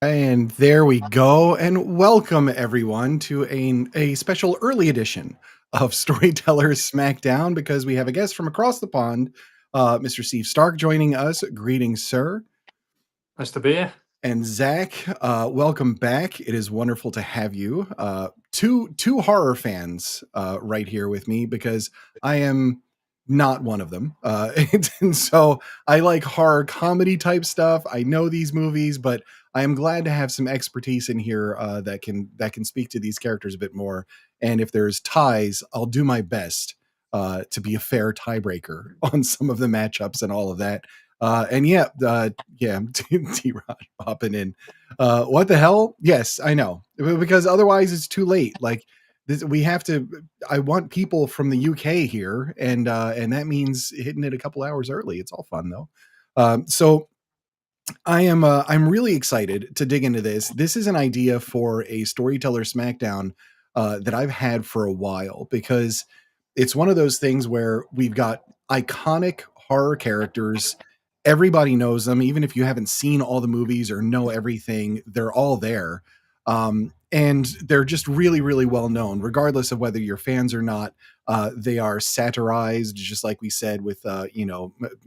And there we go. And welcome everyone to a special early edition of Storytellers SmackDown because we have a guest from across the pond, Mr. Steve Stark, joining us. Greetings, sir. Nice to be here. And Zach, welcome back. It is wonderful to have you. Two horror fans right here with me because I am not one of them. And so I like horror comedy type stuff. I know these movies, but I am glad to have some expertise in here that can speak to these characters a bit more. And if there's ties, I'll do my best to be a fair tiebreaker on some of the matchups and all of that. Yeah, T-Rod popping in. What the hell? Yes, I know. Because otherwise it's too late. Like this, we have to I want people from the UK here, and that means hitting it a couple hours early. It's all fun though. So I'm really excited to dig into this. This is an idea for a Storyteller SmackDown that I've had for a while because it's one of those things where we've got iconic horror characters. Everybody knows them, even if you haven't seen all the movies or know everything, they're all there. And they're just really, really well known, regardless of whether you're fans or not. They are satirized, just like we said with the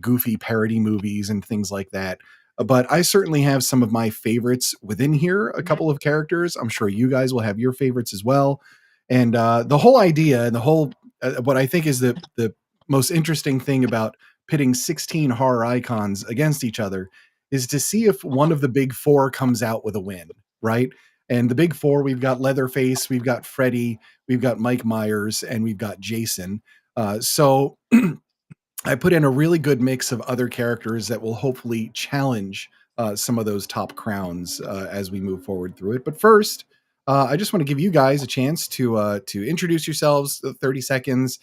goofy parody movies and things like that. But I certainly have some of my favorites within here. A couple of characters. I'm sure you guys will have your favorites as well. And the whole idea and the whole what I think is the most interesting thing about pitting 16 horror icons against each other is to see if one of the big four comes out with a win, right? And the big four, we've got Leatherface, we've got Freddie, we've got Mike Myers, and we've got Jason. So I put in a really good mix of other characters that will hopefully challenge some of those top crowns as we move forward through it. But first, I just want to give you guys a chance to introduce yourselves. 30 seconds.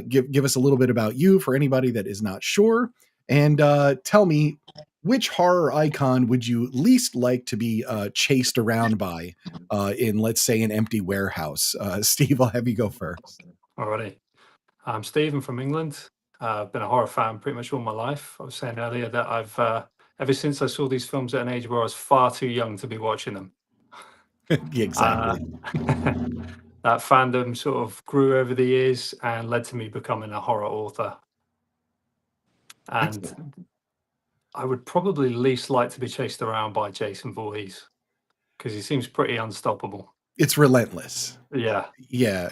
Give us a little bit about you for anybody that is not sure, and tell me which horror icon would you least like to be chased around by in, let's say, an empty warehouse. Steve, I'll have you go first. Alrighty. I'm Stephen from England. I've been a horror fan pretty much all my life. I was saying earlier that I've ever since I saw these films at an age where I was far too young to be watching them. Yeah, exactly. That fandom sort of grew over the years and led to me becoming a horror author. And Excellent. I would probably least like to be chased around by Jason Voorhees because he seems pretty unstoppable. It's relentless. Yeah. Yeah.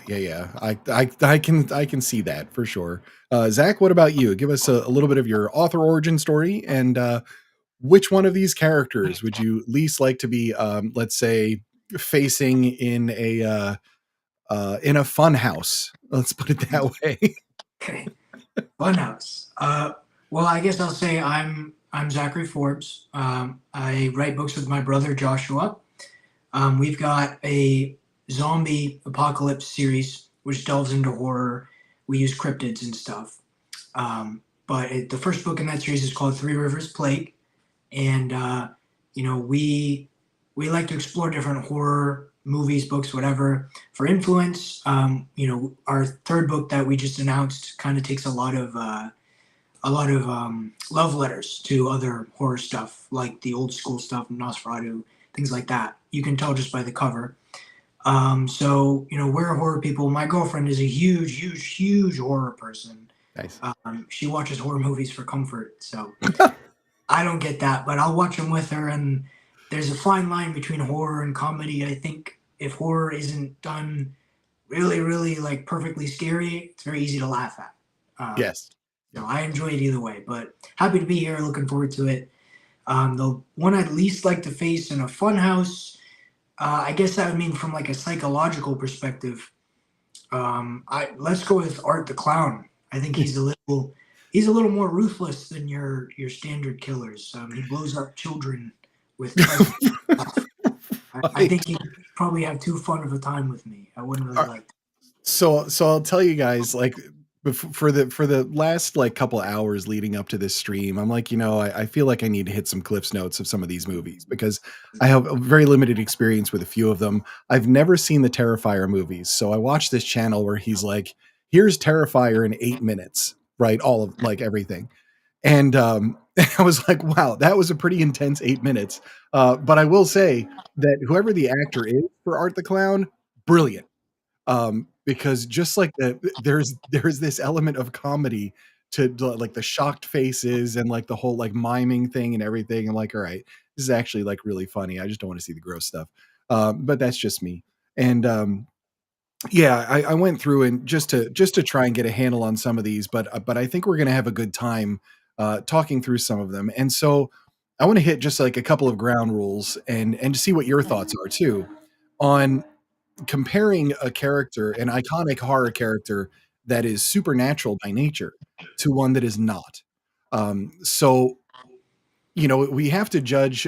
I can see that for sure. Zach, what about you? Give us a little bit of your author origin story, and which one of these characters would you least like to be, let's say, facing in a fun house? Let's put it that way. Okay. Funhouse. Well, I guess I'll say I'm Zachary Forbes. I write books with my brother Joshua. We've got a zombie apocalypse series which delves into horror. We use cryptids and stuff. The first book in that series is called Three Rivers Plague, and we like to explore different horror movies, books, whatever, for influence. Our third book that we just announced kind of takes a lot of love letters to other horror stuff, like the old school stuff, Nosferatu, things like that. You can tell just by the cover. We're horror people. My girlfriend is a huge horror person. Nice. She watches horror movies for comfort, so I don't get that, but I'll watch them with her. And there's a fine line between horror and comedy. I think if horror isn't done really like perfectly scary, it's very easy to laugh at. Yes. I enjoy it either way, but happy to be here. Looking forward to it. The one I'd least like to face in a funhouse, I guess that would mean from like a psychological perspective. Let's go with Art the Clown. I think he's a little more ruthless than your standard killers. He blows up children with. I think he'd probably have too fun of a time with me. I wouldn't really like that. So I'll tell you guys, like, for the last like couple hours leading up to this stream, I'm like, I feel like I need to hit some Cliff's notes of some of these movies because I have a very limited experience with a few of them. I've never seen the Terrifier movies, so I watched this channel where he's like, here's Terrifier in 8 minutes, right? All of like everything. And I was like, wow, that was a pretty intense 8 minutes. But I will say that whoever the actor is for Art the Clown, brilliant. Because just like there's this element of comedy to like the shocked faces and like the whole like miming thing and everything. I'm like, all right, this is actually like really funny. I just don't want to see the gross stuff. But that's just me. And yeah, I went through and just to try and get a handle on some of these, but I think we're gonna have a good time talking through some of them. And so I want to hit just like a couple of ground rules and to see what your thoughts are too on comparing a character, an iconic horror character that is supernatural by nature to one that is not. So we have to judge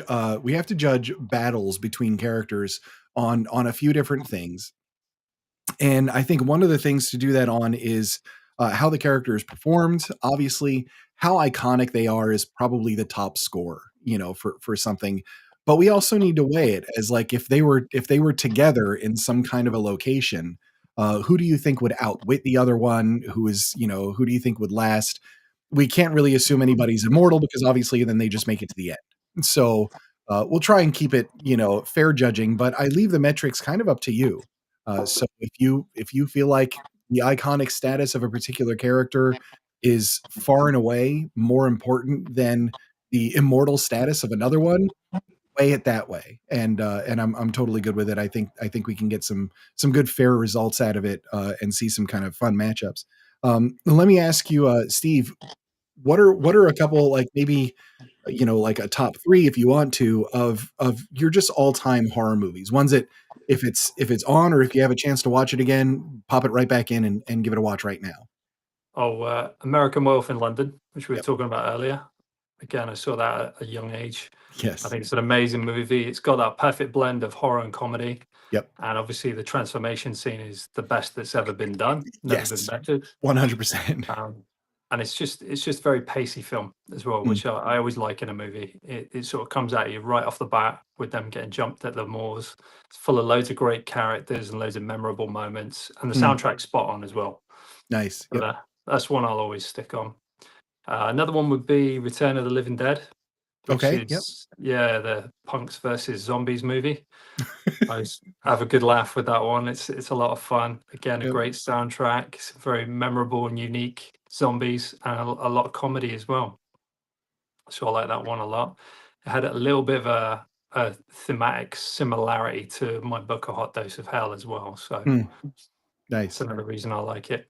battles between characters on a few different things, and I think one of the things to do that on is how the character is performed. Obviously, how iconic they are is probably the top score, for something. But we also need to weigh it as like if they were together in some kind of a location, who do you think would outwit the other one? Who do you think would last? We can't really assume anybody's immortal because obviously then they just make it to the end. So we'll try and keep it, fair judging, but I leave the metrics kind of up to you. So if you feel like the iconic status of a particular character is far and away more important than the immortal status of another one, weigh it that way. And I'm totally good with it. I think we can get some good fair results out of it and see some kind of fun matchups. Let me ask you, Steve, what are a couple like maybe like a top three if you want to of your just all time horror movies, ones that if it's on or if you have a chance to watch it again, pop it right back in and give it a watch right now. Oh, American Werewolf in London, which we were Yep. talking about earlier. Again, I saw that at a young age. I Yes. think it's an amazing movie. It's got that perfect blend of horror and comedy. Yep. And obviously, the transformation scene is the best that's ever been done. Never been Yes. bettered. 100%. And it's just very pacey film as well, Mm. which I always like in a movie. It sort of comes at you right off the bat with them getting jumped at the moors. It's full of loads of great characters and loads of memorable moments, and the Mm. soundtrack's spot on as well. Nice. So Yep. that's one I'll always stick on. Another one would be Return of the Living Dead, which Okay. Yep. is the punks versus zombies movie. I have a good laugh with that one. It's a lot of fun. Again, a Yep. great soundtrack. It's very memorable and unique zombies, and a lot of comedy as well. So I like that one a lot. It had a little bit of a thematic similarity to my book, A Hot Dose of Hell, as well. So Mm. that's Nice. another reason I like it.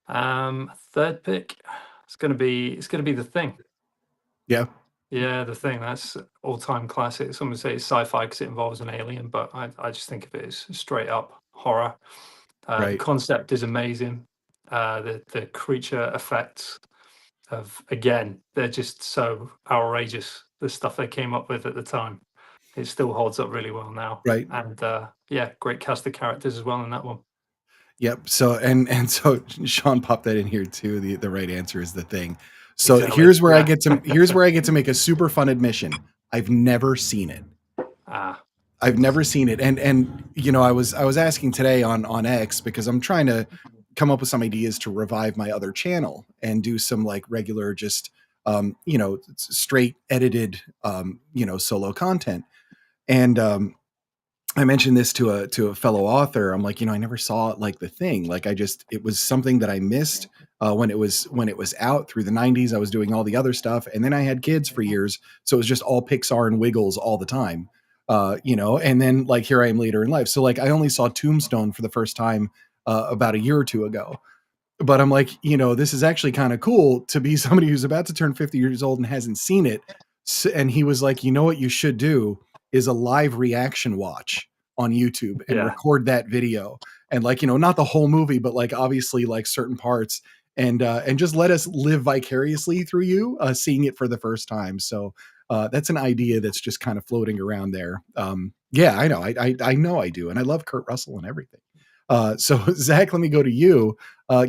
Third pick, it's gonna be The Thing. Yeah. Yeah, The Thing. That's all-time classic. Some would say it's sci-fi because it involves an alien, but I just think of it as straight up horror. The Right. concept is amazing. The creature effects again, they're just so outrageous. The stuff they came up with at the time, it still holds up really well now. Right. And great cast of characters as well in that one. Yep. So so Sean popped that in here too. The right answer is The Thing. So Exactly. here's where I Yeah. get to make a super fun admission. I've never seen it. Ah, I've never seen it. And I was asking today on X because I'm trying to come up with some ideas to revive my other channel and do some like regular just straight edited solo content. And I mentioned this to a fellow author. I'm like, I never saw it like The Thing. Like it was something that I missed when it was out through the 90s. I was doing all the other stuff, and then I had kids for years, so it was just all Pixar and Wiggles all the time. And then like here I am later in life. So like I only saw Tombstone for the first time about a year or two ago. But I'm like, this is actually kind of cool to be somebody who's about to turn 50 years old and hasn't seen it. And he was like, what you should do is a live reaction watch on YouTube and Yeah. record that video. And like, not the whole movie, but like obviously like certain parts and just let us live vicariously through you seeing it for the first time. So that's an idea that's just kind of floating around there. Yeah, I know. I know I do. And I love Kurt Russell and everything. So Zach, let me go to you.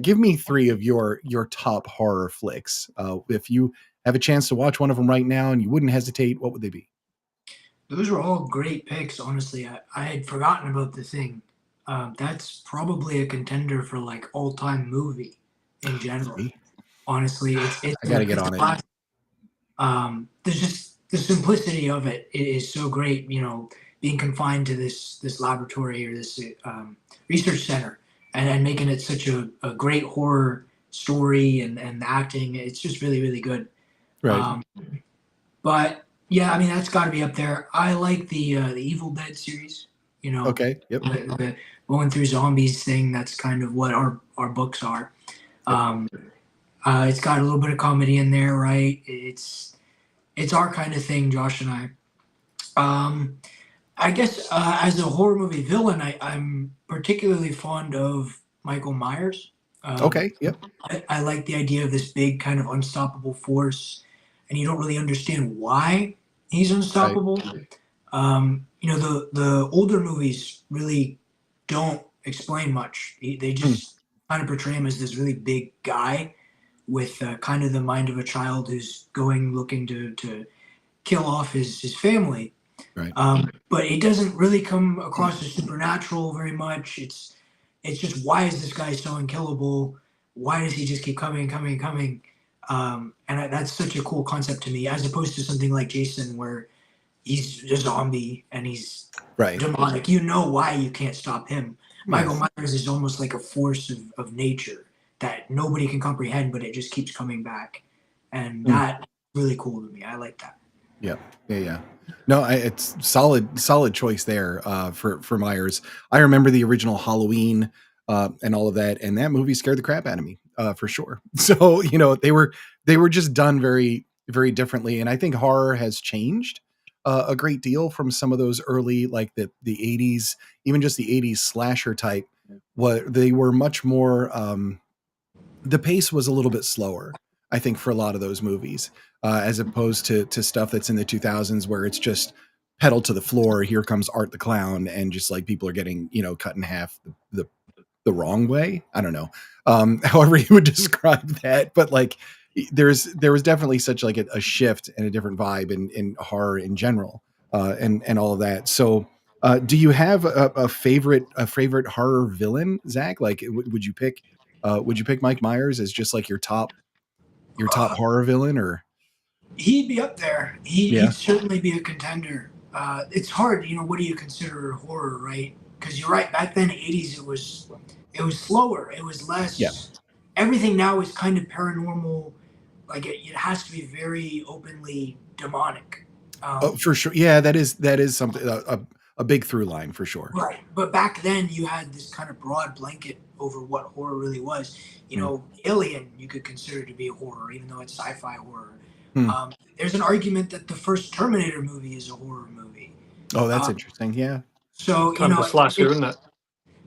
Give me three of your top horror flicks. If you have a chance to watch one of them right now and you wouldn't hesitate, what would they be? Those were all great picks. Honestly, I had forgotten about The Thing. That's probably a contender for like all-time movie in general. See? Honestly, it's I gotta a, get it's on a it. classic. There's just the simplicity of it is so great. You know, being confined to this laboratory or this research center, and making it such a great horror story, and the acting. It's just really really good. Right. Um, but yeah, I mean that's got to be up there. I like the Evil Dead series. You know, Okay. Yep. the going through zombies thing. That's kind of what our books are. Yep. It's got a little bit of comedy in there, right? It's our kind of thing, Josh and I. Um, I guess as a horror movie villain, I'm particularly fond of Michael Myers. Okay. Yep. I like the idea of this big kind of unstoppable force, and you don't really understand why he's Right. unstoppable. You know, the older movies really don't explain much. They Hmm. just kind of portray him as this really big guy with kind of the mind of a child who's going looking to kill off his family. Right. But it doesn't really come across as supernatural very much. It's just why is this guy so unkillable? Why does he just keep coming, coming, coming? That's such a cool concept to me, as opposed to something like Jason, where he's a zombie and he's Right. demonic. You know why you can't stop him. Michael Yes. Myers is almost like a force of nature that nobody can comprehend, but it just keeps coming back. And that's really cool to me. I like that. Yeah. Yeah. Yeah. No, it's solid choice there for Myers. I remember the original Halloween and all of that, and that movie scared the crap out of me for sure. So you know they were just done very very differently, and I think horror has changed a great deal from some of those early like the 80s, even just the 80s slasher type. What they were much more. The pace was a little bit slower, I think, for a lot of those movies, as opposed to stuff that's in the 2000s where it's just pedal to the floor. Here comes Art the Clown, and just like people are getting cut in half the wrong way. I don't know, however you would describe that, but like there was definitely such like a shift and a different vibe in horror in general, and all of that. So. Do you have a favorite horror villain, Zach? Like, would you pick Mike Myers as just like your top horror villain, or He'd be up there. yeah, He'd certainly be a contender. It's hard, you know. What do you consider horror, right? Because you're right. Back then, '80s, it was slower. It was yeah, less. Everything now is kind of paranormal. Like it has to be very openly demonic. oh, Um, for sure, yeah, that is something a big through line for sure. Right. But back then you had this kind of broad blanket over what horror really was. You Mm. know, Alien you could consider to be a horror, even though it's sci-fi horror. Hmm. There's an argument that the first Terminator movie is a horror movie. Oh, that's Uh, interesting. Yeah. so, you Kind of know, a slasher, isn't it?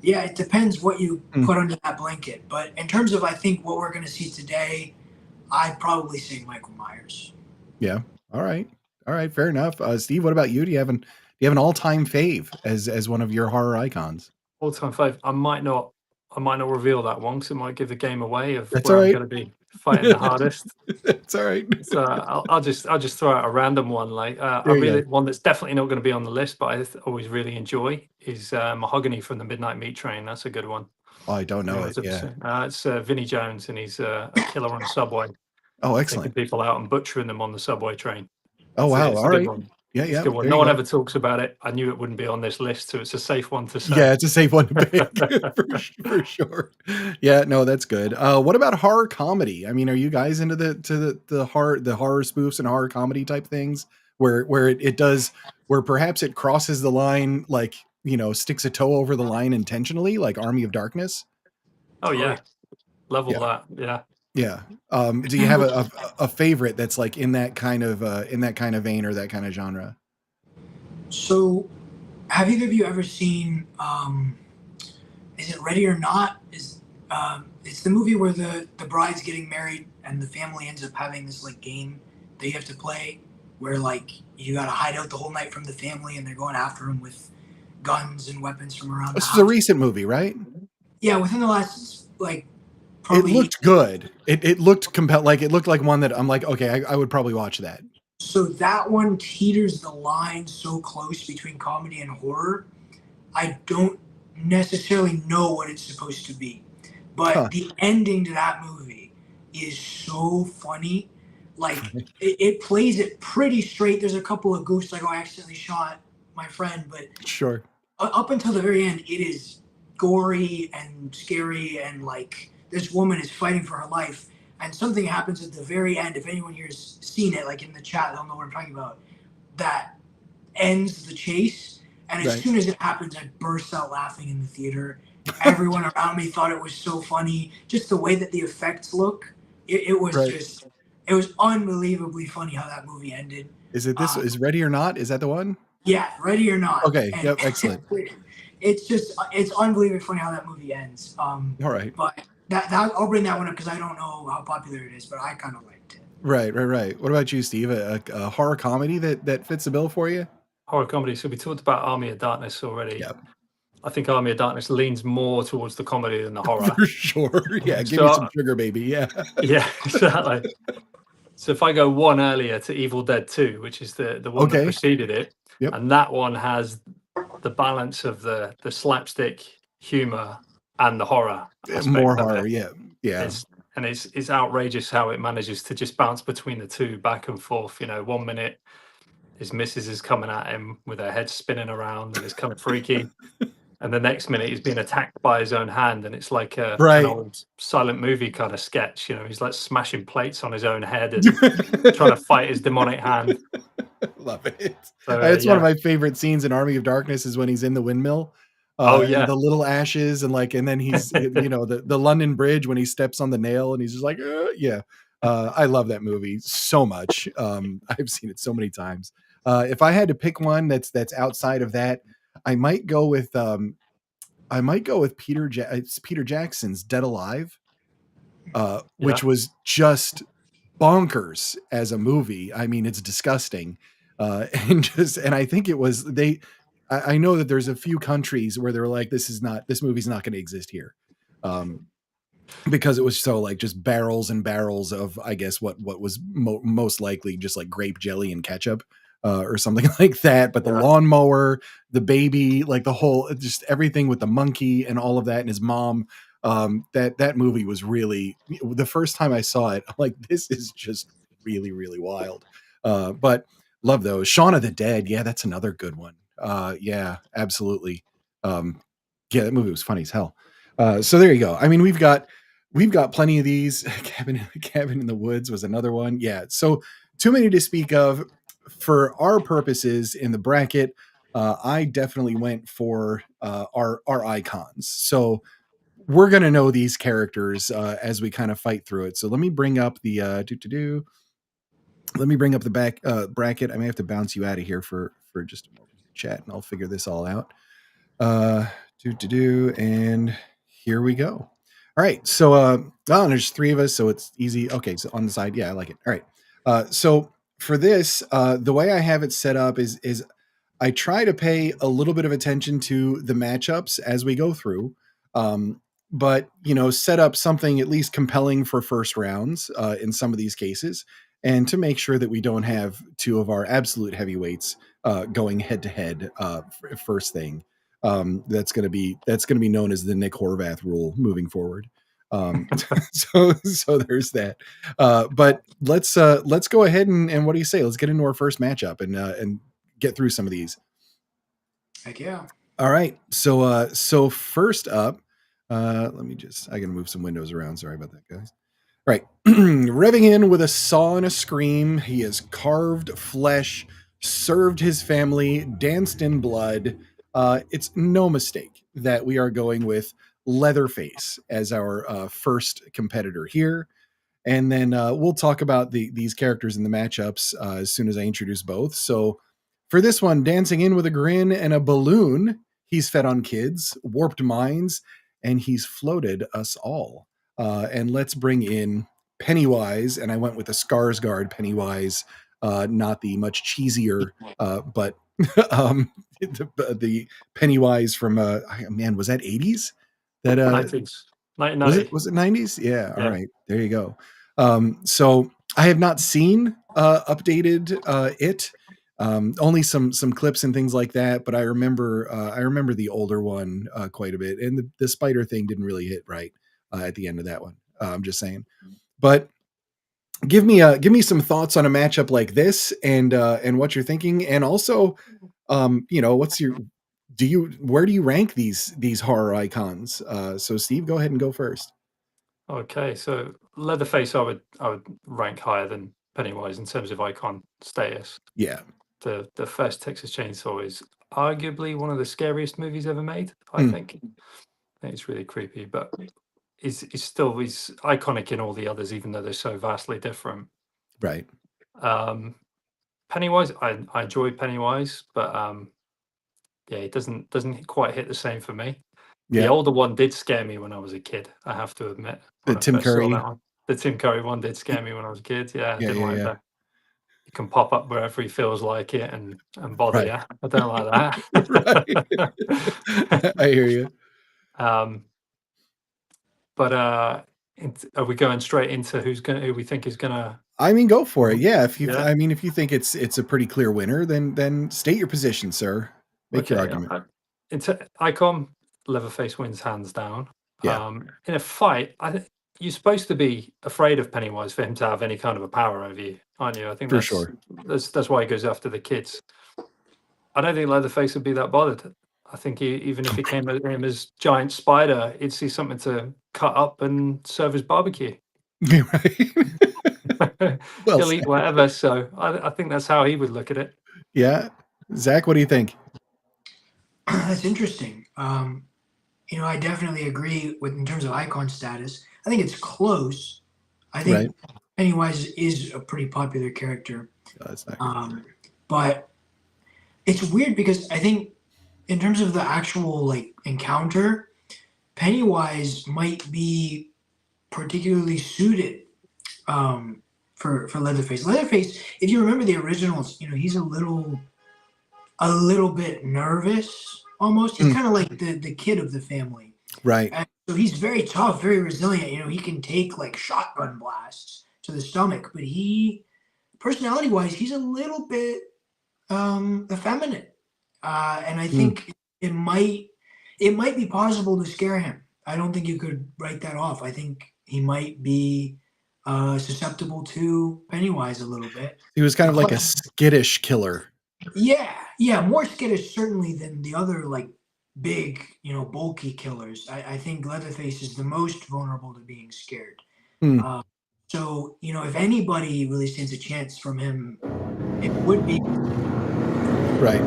yeah, it depends what you Hmm. put under that blanket. But in terms of, I think, what we're going to see today, I'd probably say Michael Myers. Yeah. All right. All right. Fair enough. Steve, what about you? Do you have an all time fave as one of your horror icons? All-time fave. I might not reveal that one because it might give the game away of That's where all I'm right. going to be fighting the hardest. It's all right. So I'll just throw out a random one. Like There you go. one that's definitely not going to be on the list, but I always really enjoy is Mahogany from the Midnight Meat Train. That's a good one. Oh, I don't know Yeah, it. Yeah. it's Vinnie Jones, and he's a killer on a subway, Oh, taking excellent. people out and butchering them on the subway train. Oh, wow. It's All a good right. one. Yeah. It's Yeah. a good one. There No you one go. ever talks about it. I knew it wouldn't be on this list, so it's a safe one to say. Yeah, it's a safe one to pick for sure. Yeah, no, that's good. What about horror comedy? I mean, are you guys into the horror spoofs and horror comedy type things where it does where perhaps it crosses the line, like sticks a toe over the line intentionally, like Army of Darkness? Oh yeah, level Yeah, that. Yeah. yeah. Do you have a favorite that's like in that kind of vein or that kind of genre? So, have either of you ever seen, is it Ready or Not? It's the movie where the bride's getting married and the family ends up having this like game that you have to play where like you got to hide out the whole night from the family and they're going after them with guns and weapons from around the This is a house. recent movie, right? Yeah, within the last like It probably. looked good. It looked like it looked like one that I'm like, okay, I would probably watch that. So that one teeters the line so close between comedy and horror. I don't necessarily know what it's supposed to be, but Huh. the ending to that movie is so funny. Like it plays it pretty straight. There's a couple of goofs like, oh, I accidentally shot my friend, but Sure. up until the very end, it is gory and scary, and like this woman is fighting for her life, and something happens at the very end. If anyone here's seen it, like in the chat, they'll know what I'm talking about. That ends the chase, and as Right. soon as it happens, I burst out laughing in the theater. Everyone around me thought it was so funny. Just the way that the effects look, it was Right. just, it was unbelievably funny how that movie ended. Is it this? Is Ready or Not? Is that the one? Yeah, Ready or Not. Okay. And Yep. Excellent. it's just, it's unbelievably funny how that movie ends. All right. But that I'll bring that one up because I don't know how popular it is, but I kind of liked it. Right. What about you, Steve? A horror comedy that fits the bill for you? Horror comedy. So we talked about Army of Darkness already. Yep. I think Army of Darkness leans more towards the comedy than the horror. For sure. Yeah. Give me some sugar, baby. Yeah. Yeah, exactly. So if I go one earlier to Evil Dead 2, which is the one that preceded it, Yep. and that one has the balance of the slapstick humor and the horror. More horror. Yeah. It's outrageous how it manages to just bounce between the two back and forth. 1 minute his missus is coming at him with her head spinning around and it's kind of freaky. And the next minute he's being attacked by his own hand, and it's like an old silent movie kind of sketch. He's like smashing plates on his own head and trying to fight his demonic hand. Love it. So, it's one of my favorite scenes in Army of Darkness is when he's in the windmill. And the little ashes and then he's the London Bridge when he steps on the nail and he's just like I love that movie so much. I've seen it so many times. If I had to pick one that's outside of that, I might go with Peter Jackson's Dead Alive, which was just bonkers as a movie. I mean, it's disgusting. And I think it was I know that there's a few countries where they're like, this movie's not going to exist here. Because it was so just barrels and barrels of, I guess, what was most likely just like grape jelly and ketchup. Or something like that, but the lawnmower, the baby, the whole, just everything with the monkey and all of that and his mom. That movie was really, the first time I saw it, I'm like, this is just really, really wild. But love those. Shaun of the Dead. Yeah, that's another good one. Yeah, absolutely. Yeah, that movie was funny as hell. So there you go. I mean, we've got plenty of these. Cabin in the Woods was another one. Yeah. So too many to speak of. For our purposes in the bracket, I definitely went for our icons. So we're going to know these characters as we kind of fight through it. So let me bring up the let me bring up the bracket. I may have to bounce you out of here for just a moment to chat, and I'll figure this all out. And here we go. All right. So there's 3 of us, so it's easy. Okay, so on the side, yeah, I like it. All right. So for this, the way I have it set up is I try to pay a little bit of attention to the matchups as we go through, but set up something at least compelling for first rounds in some of these cases, and to make sure that we don't have 2 of our absolute heavyweights going head to head first thing. That's going to be known as the Nick Horvath rule moving forward. So there's that. But let's go ahead and what do you say? Let's get into our first matchup and get through some of these. Heck yeah. All right. So first up, I gotta move some windows around. Sorry about that, guys. All right. Revving in with a saw and a scream, he has carved flesh, served his family, danced in blood. It's no mistake that we are going with Leatherface as our first competitor here. And then we'll talk about these characters in the matchups as soon as I introduce both. So for this one, dancing in with a grin and a balloon, he's fed on kids, warped minds, and he's floated us all. And let's bring in Pennywise. And I went with the Skarsgård Pennywise, not the much cheesier, but the Pennywise from was that 80s? That 90s. Was it 90s? Yeah. All right. There you go. So I have not seen updated it. Only some clips and things like that, but I remember the older one quite a bit, and the spider thing didn't really hit right at the end of that one. I'm just saying. But give me some thoughts on a matchup like this, and what you're thinking, and also, what's your where do you rank these horror icons? So Steve, go ahead and go first. Okay, so Leatherface, I would rank higher than Pennywise in terms of icon status. Yeah. The first Texas Chainsaw is arguably one of the scariest movies ever made. I Mm. think. I think it's really creepy, but he's iconic in all the others, even though they're so vastly different. Right. Pennywise, I enjoy Pennywise, but yeah, it doesn't quite hit the same for me. The Yeah. older one did scare me when I was a kid, I have to admit. The When I Tim first saw Curry. that one. The Tim Curry one did scare me when I was a kid. Yeah, I Yeah, didn't yeah, like yeah. that. He can pop up wherever he feels like it and bother Right. you. I don't like Right. that. I hear you. But are we going straight into who we think is gonna? I mean, go for it. Yeah. Yeah. I mean, if you think it's a pretty clear winner, then state your position, sir. Make your Okay. argument. Into icon, Leatherface wins hands down. Yeah. In a fight, you're supposed to be afraid of Pennywise for him to have any kind of a power over you, aren't you? I think For sure. that's why he goes after the kids. I don't think Leatherface would be that bothered. I think even if he came at him as giant spider, he'd see something to cut up and serve as barbecue. Yeah, right. Well He'll eat said. whatever. So I think that's how he would look at it. Yeah. Zach, what do you think? That's interesting. I definitely agree with in terms of icon status. I think it's close. I think Right. Pennywise is a pretty popular character. That's not But it's weird because I think in terms of the actual like encounter, Pennywise might be particularly suited for Leatherface. Leatherface, if you remember the originals, he's a little bit nervous almost. He's kind of like the kid of the family. right. And so he's very tough, very resilient. He can take like shotgun blasts to the stomach, but personality wise, he's a little bit effeminate. And I think it might be possible to scare him. I don't think you could write that off. I think he might be susceptible to Pennywise a little bit. He was kind of like a skittish killer. Yeah, more skittish certainly than the other like big, bulky killers. I think Leatherface is the most vulnerable to being scared. So, if anybody really stands a chance from him, it would be right.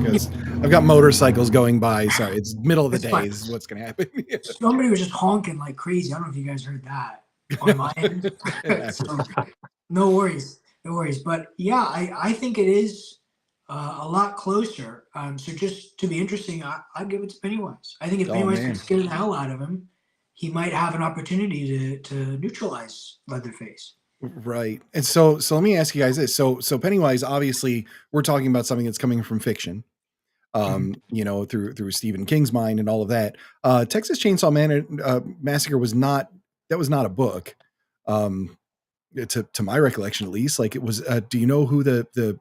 Because I've got motorcycles going by. Sorry, it's middle of the It's day fine. is what's going to happen. Somebody was just honking like crazy. I don't know if you guys heard that on my end. So, no worries. But yeah, I think it is a lot closer. So just to be interesting, I'd give it to Pennywise. I think if Pennywise can scare the hell out of him, he might have an opportunity to neutralize Leatherface. Right. And so let me ask you guys this. So Pennywise, obviously we're talking about something that's coming from fiction. Through Stephen King's mind and all of that. Texas Chainsaw Massacre was not a book. To my recollection, at least, like it was, do you know who the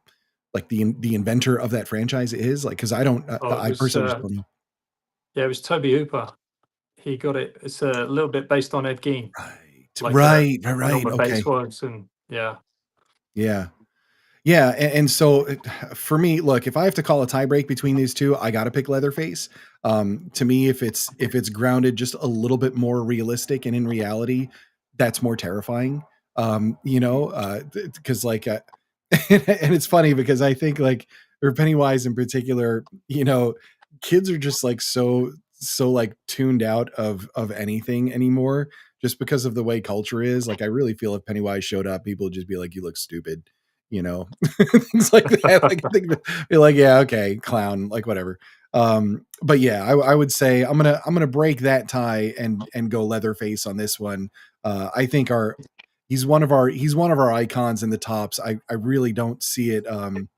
inventor of that franchise is? Like, cause I don't, I personally just don't know. Yeah, it was Toby Hooper. He got it. It's a little bit based on Ed Gein. Right. The Okay. base was, and yeah. And so for me, look, if I have to call a tie break between these two, I got to pick Leatherface. To me, if it's grounded just a little bit more realistic and in reality, that's more terrifying. Because like, and it's funny because I think like, or Pennywise in particular, kids are just like so like tuned out of anything anymore just because of the way culture is. Like, I really feel if Pennywise showed up, people would just be like, you look stupid, things like that. Like, I think be like, yeah, okay, clown, like whatever. But yeah, I would say I'm gonna break that tie and go Leatherface on this one. I think he's one of our icons in the tops. I really don't see it. And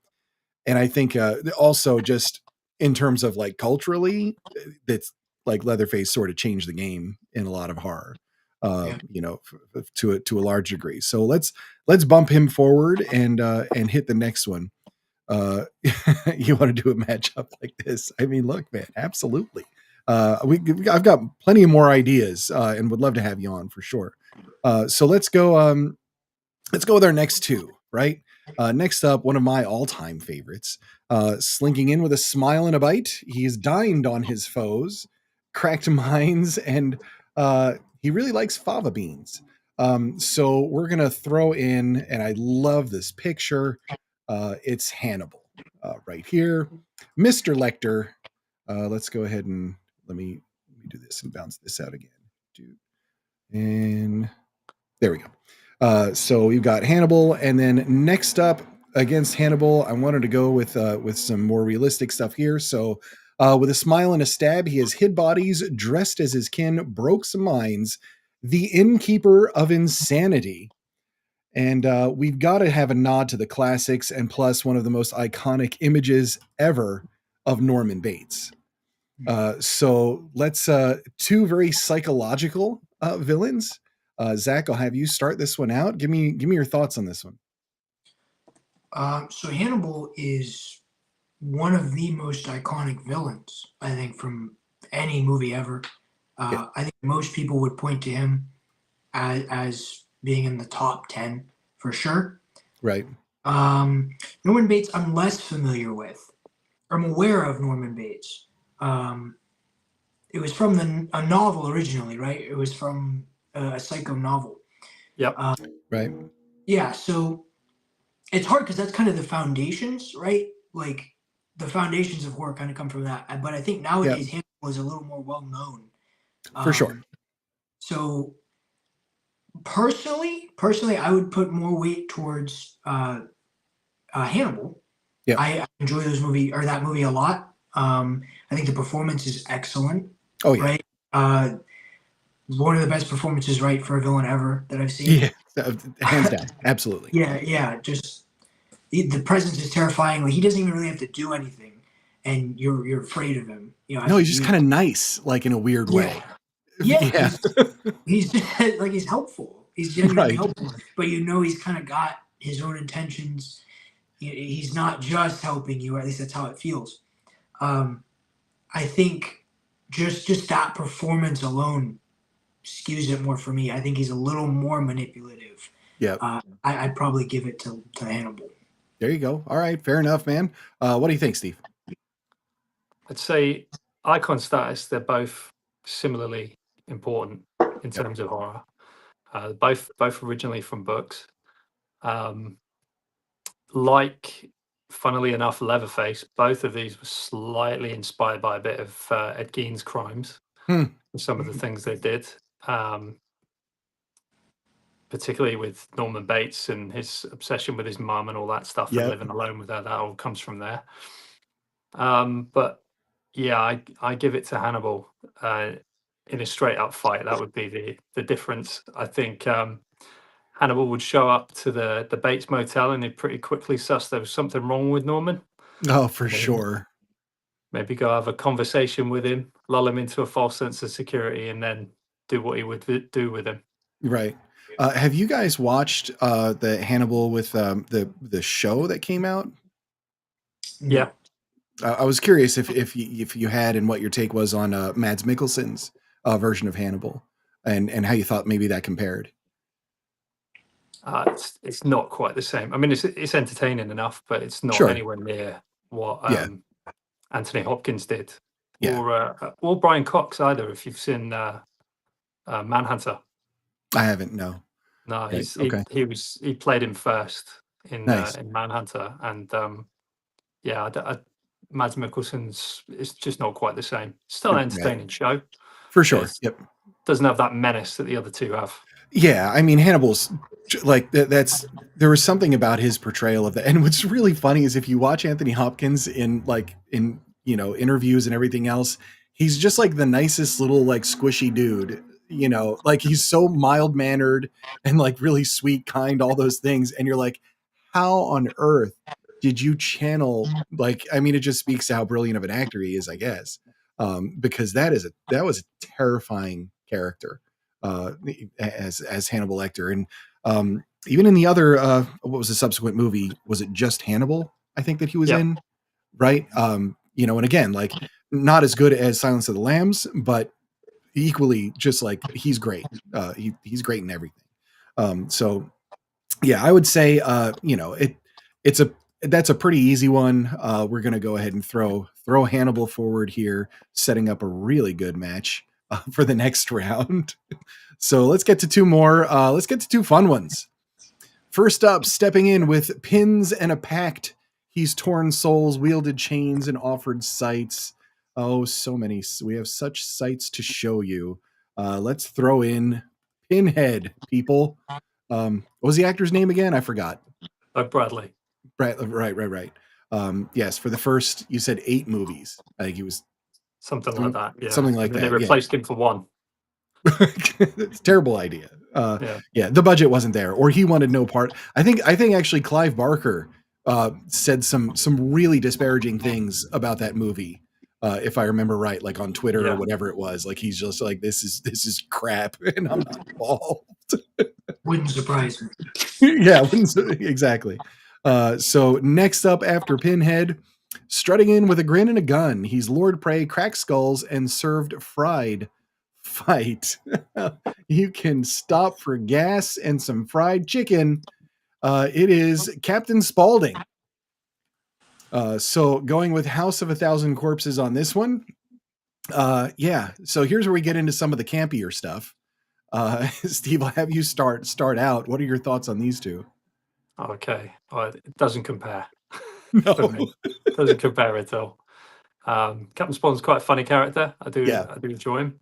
I think also just in terms of like culturally, that's like Leatherface sort of changed the game in a lot of horror. To a large degree. So let's bump him forward and hit the next one. You want to do a matchup like this? I mean, look, man, absolutely. I've got plenty of more ideas and would love to have you on for sure. So let's go. let's go with our next two, right? Next up, one of my all-time favorites, slinking in with a smile and a bite. He's dined on his foes, cracked minds, and he really likes fava beans. So we're gonna throw in, and I love this picture. It's Hannibal right here, Mr. Lecter. Let's go ahead and let me do this and bounce this out again. And there we go. So we've got Hannibal, and then next up against Hannibal, I wanted to go with some more realistic stuff here. So with a smile and a stab, he has hid bodies, dressed as his kin, broke some minds, the innkeeper of insanity. And we've got to have a nod to the classics, and plus one of the most iconic images ever of Norman Bates. So let's two very psychological villains. Zach, I'll have you start this one out. Give me your thoughts on this one. So Hannibal is one of the most iconic villains, I think, from any movie ever. Yeah. I think most people would point to him as being in the top 10 for sure. Right. Norman Bates, I'm less familiar with. I'm aware of Norman Bates. It was from a novel originally, right? It was from a Psycho novel. Yep. Right. Yeah, so it's hard because that's kind of the foundations, right? Like the foundations of horror kind of come from that. But I think nowadays Hannibal is a little more well known. For sure. So personally, I would put more weight towards Hannibal. Yeah. I enjoy that movie a lot. I think the performance is excellent. Oh yeah. Right. One of the best performances, right, for a villain ever that I've seen. Yeah, hands down, absolutely. Yeah. Just the presence is terrifying. Like he doesn't even really have to do anything, and you're afraid of him. You know. No, he's just kind of nice, like in a weird way. Yeah. He's like he's helpful. He's genuinely helpful, but he's kind of got his own intentions. He's not just helping you, or at least that's how it feels. I think just that performance alone skews it more for me. I think he's a little more manipulative. Yeah. I'd probably give it to Hannibal. There you go. All right, fair enough, man. What do you think, Steve? I'd say icon status, they're both similarly important in terms of horror. Both originally from books. Like, funnily enough, Leatherface, both of these were slightly inspired by a bit of Ed Gein's crimes. Some of the things they did, particularly with Norman Bates and his obsession with his mum and all that stuff, and living alone with her. That all comes from there. But yeah, I give it to Hannibal in a straight up fight. That would be the difference. I think Hannibal would show up to the Bates Motel and he'd pretty quickly suss there was something wrong with Norman. Oh, for sure. Maybe go have a conversation with him, lull him into a false sense of security, and then do what he would do with him. Right. Have you guys watched the Hannibal with the show that came out? Yeah. I was curious if you had, and what your take was on Mads Mikkelsen's version of Hannibal, and how you thought maybe that compared. It's not quite the same. I mean, it's entertaining enough, but it's not anywhere near what Anthony Hopkins did, or Brian Cox either. If you've seen Manhunter, I haven't. No. He played him first in Manhunter, and Mads Mikkelsen's it's just not quite the same. Still an entertaining show, for sure. Yep, doesn't have that menace that the other two have. Yeah, I mean Hannibal's like there was something about his portrayal of that, and what's really funny is if you watch Anthony Hopkins in interviews and everything else, he's just like the nicest little like squishy dude. Like he's so mild mannered and like really sweet, kind, all those things, and you're like, how on earth did you channel? Like, I mean, it just speaks to how brilliant of an actor he is, I guess, because that was a terrifying character. As Hannibal Lecter, and even in the other what was the subsequent movie, was it just Hannibal, I think, that he was in, right? And again, like not as good as Silence of the Lambs, but equally just like he's great. He's great in everything. So yeah, I would say, that's a pretty easy one. We're going to go ahead and throw Hannibal forward here, setting up a really good match for the next round. So let's get to two more. Let's get to two fun ones. First up, stepping in with pins and a pact. He's torn souls, wielded chains, and offered sights. Oh, so many. We have such sights to show you. Let's throw in Pinhead, people. What was the actor's name again? I forgot. Bradley. Right. Yes, for the first, you said 8 movies. I think he was something like that. Yeah, something like that. They replaced him for one. It's a terrible idea. Yeah, the budget wasn't there, or he wanted no part. I think actually Clive Barker said some really disparaging things about that movie, if I remember right, like on Twitter or whatever it was. Like he's just like, this is crap, and I'm not involved. Wouldn't surprise me. Yeah, exactly. So next up after Pinhead, strutting in with a grin and a gun, he's Lord Prey, cracked skulls, and served fried. Fight. You can stop for gas and some fried chicken. It is Captain Spaulding. So going with House of a Thousand Corpses on this one. Yeah. So here's where we get into some of the campier stuff. Steve, I'll have you start out. What are your thoughts on these two? Okay. Well, it doesn't compare. No. It doesn't compare at all. Captain Spaulding's quite a funny character. I do enjoy him.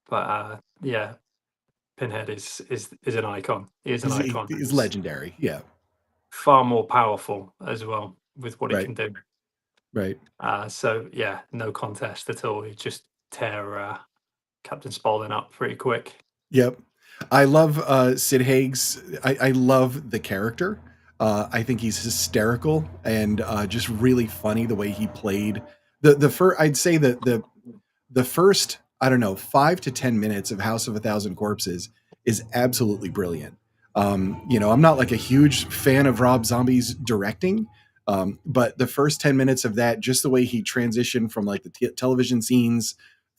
But yeah, Pinhead is an icon. He is an icon. He's legendary. Yeah. Far more powerful as well with what he can do. Right. So yeah, no contest at all. He just tear Captain Spaulding up pretty quick. Yep. I love Sid Haig's. I love the character. I think he's hysterical and just really funny the way he played. The first, I'd say that the first, I don't know, 5 to 10 minutes of House of a Thousand Corpses is absolutely brilliant. I'm not like a huge fan of Rob Zombie's directing, but the first 10 minutes of that, just the way he transitioned from like the television scenes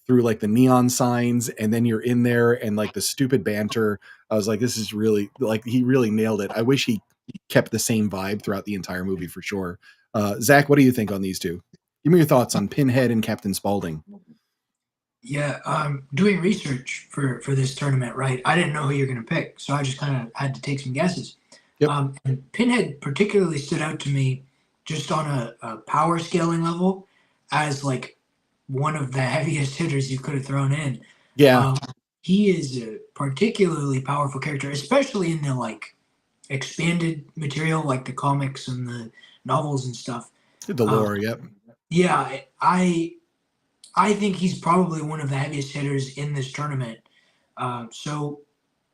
through like the neon signs, and then you're in there and like the stupid banter, I was like, this is really, like, he really nailed it. I wish he kept the same vibe throughout the entire movie for sure. Zach, what do you think on these two? Give me your thoughts on Pinhead and Captain Spaulding. Yeah, doing research for this tournament, right? I didn't know who you're going to pick, so I just kind of had to take some guesses. Yep. And Pinhead particularly stood out to me just on a power scaling level as like one of the heaviest hitters you could have thrown in. Yeah. He is a particularly powerful character, especially in the like expanded material, like the comics and the novels and stuff. The lore, yep. Yeah, I think he's probably one of the heaviest hitters in this tournament. So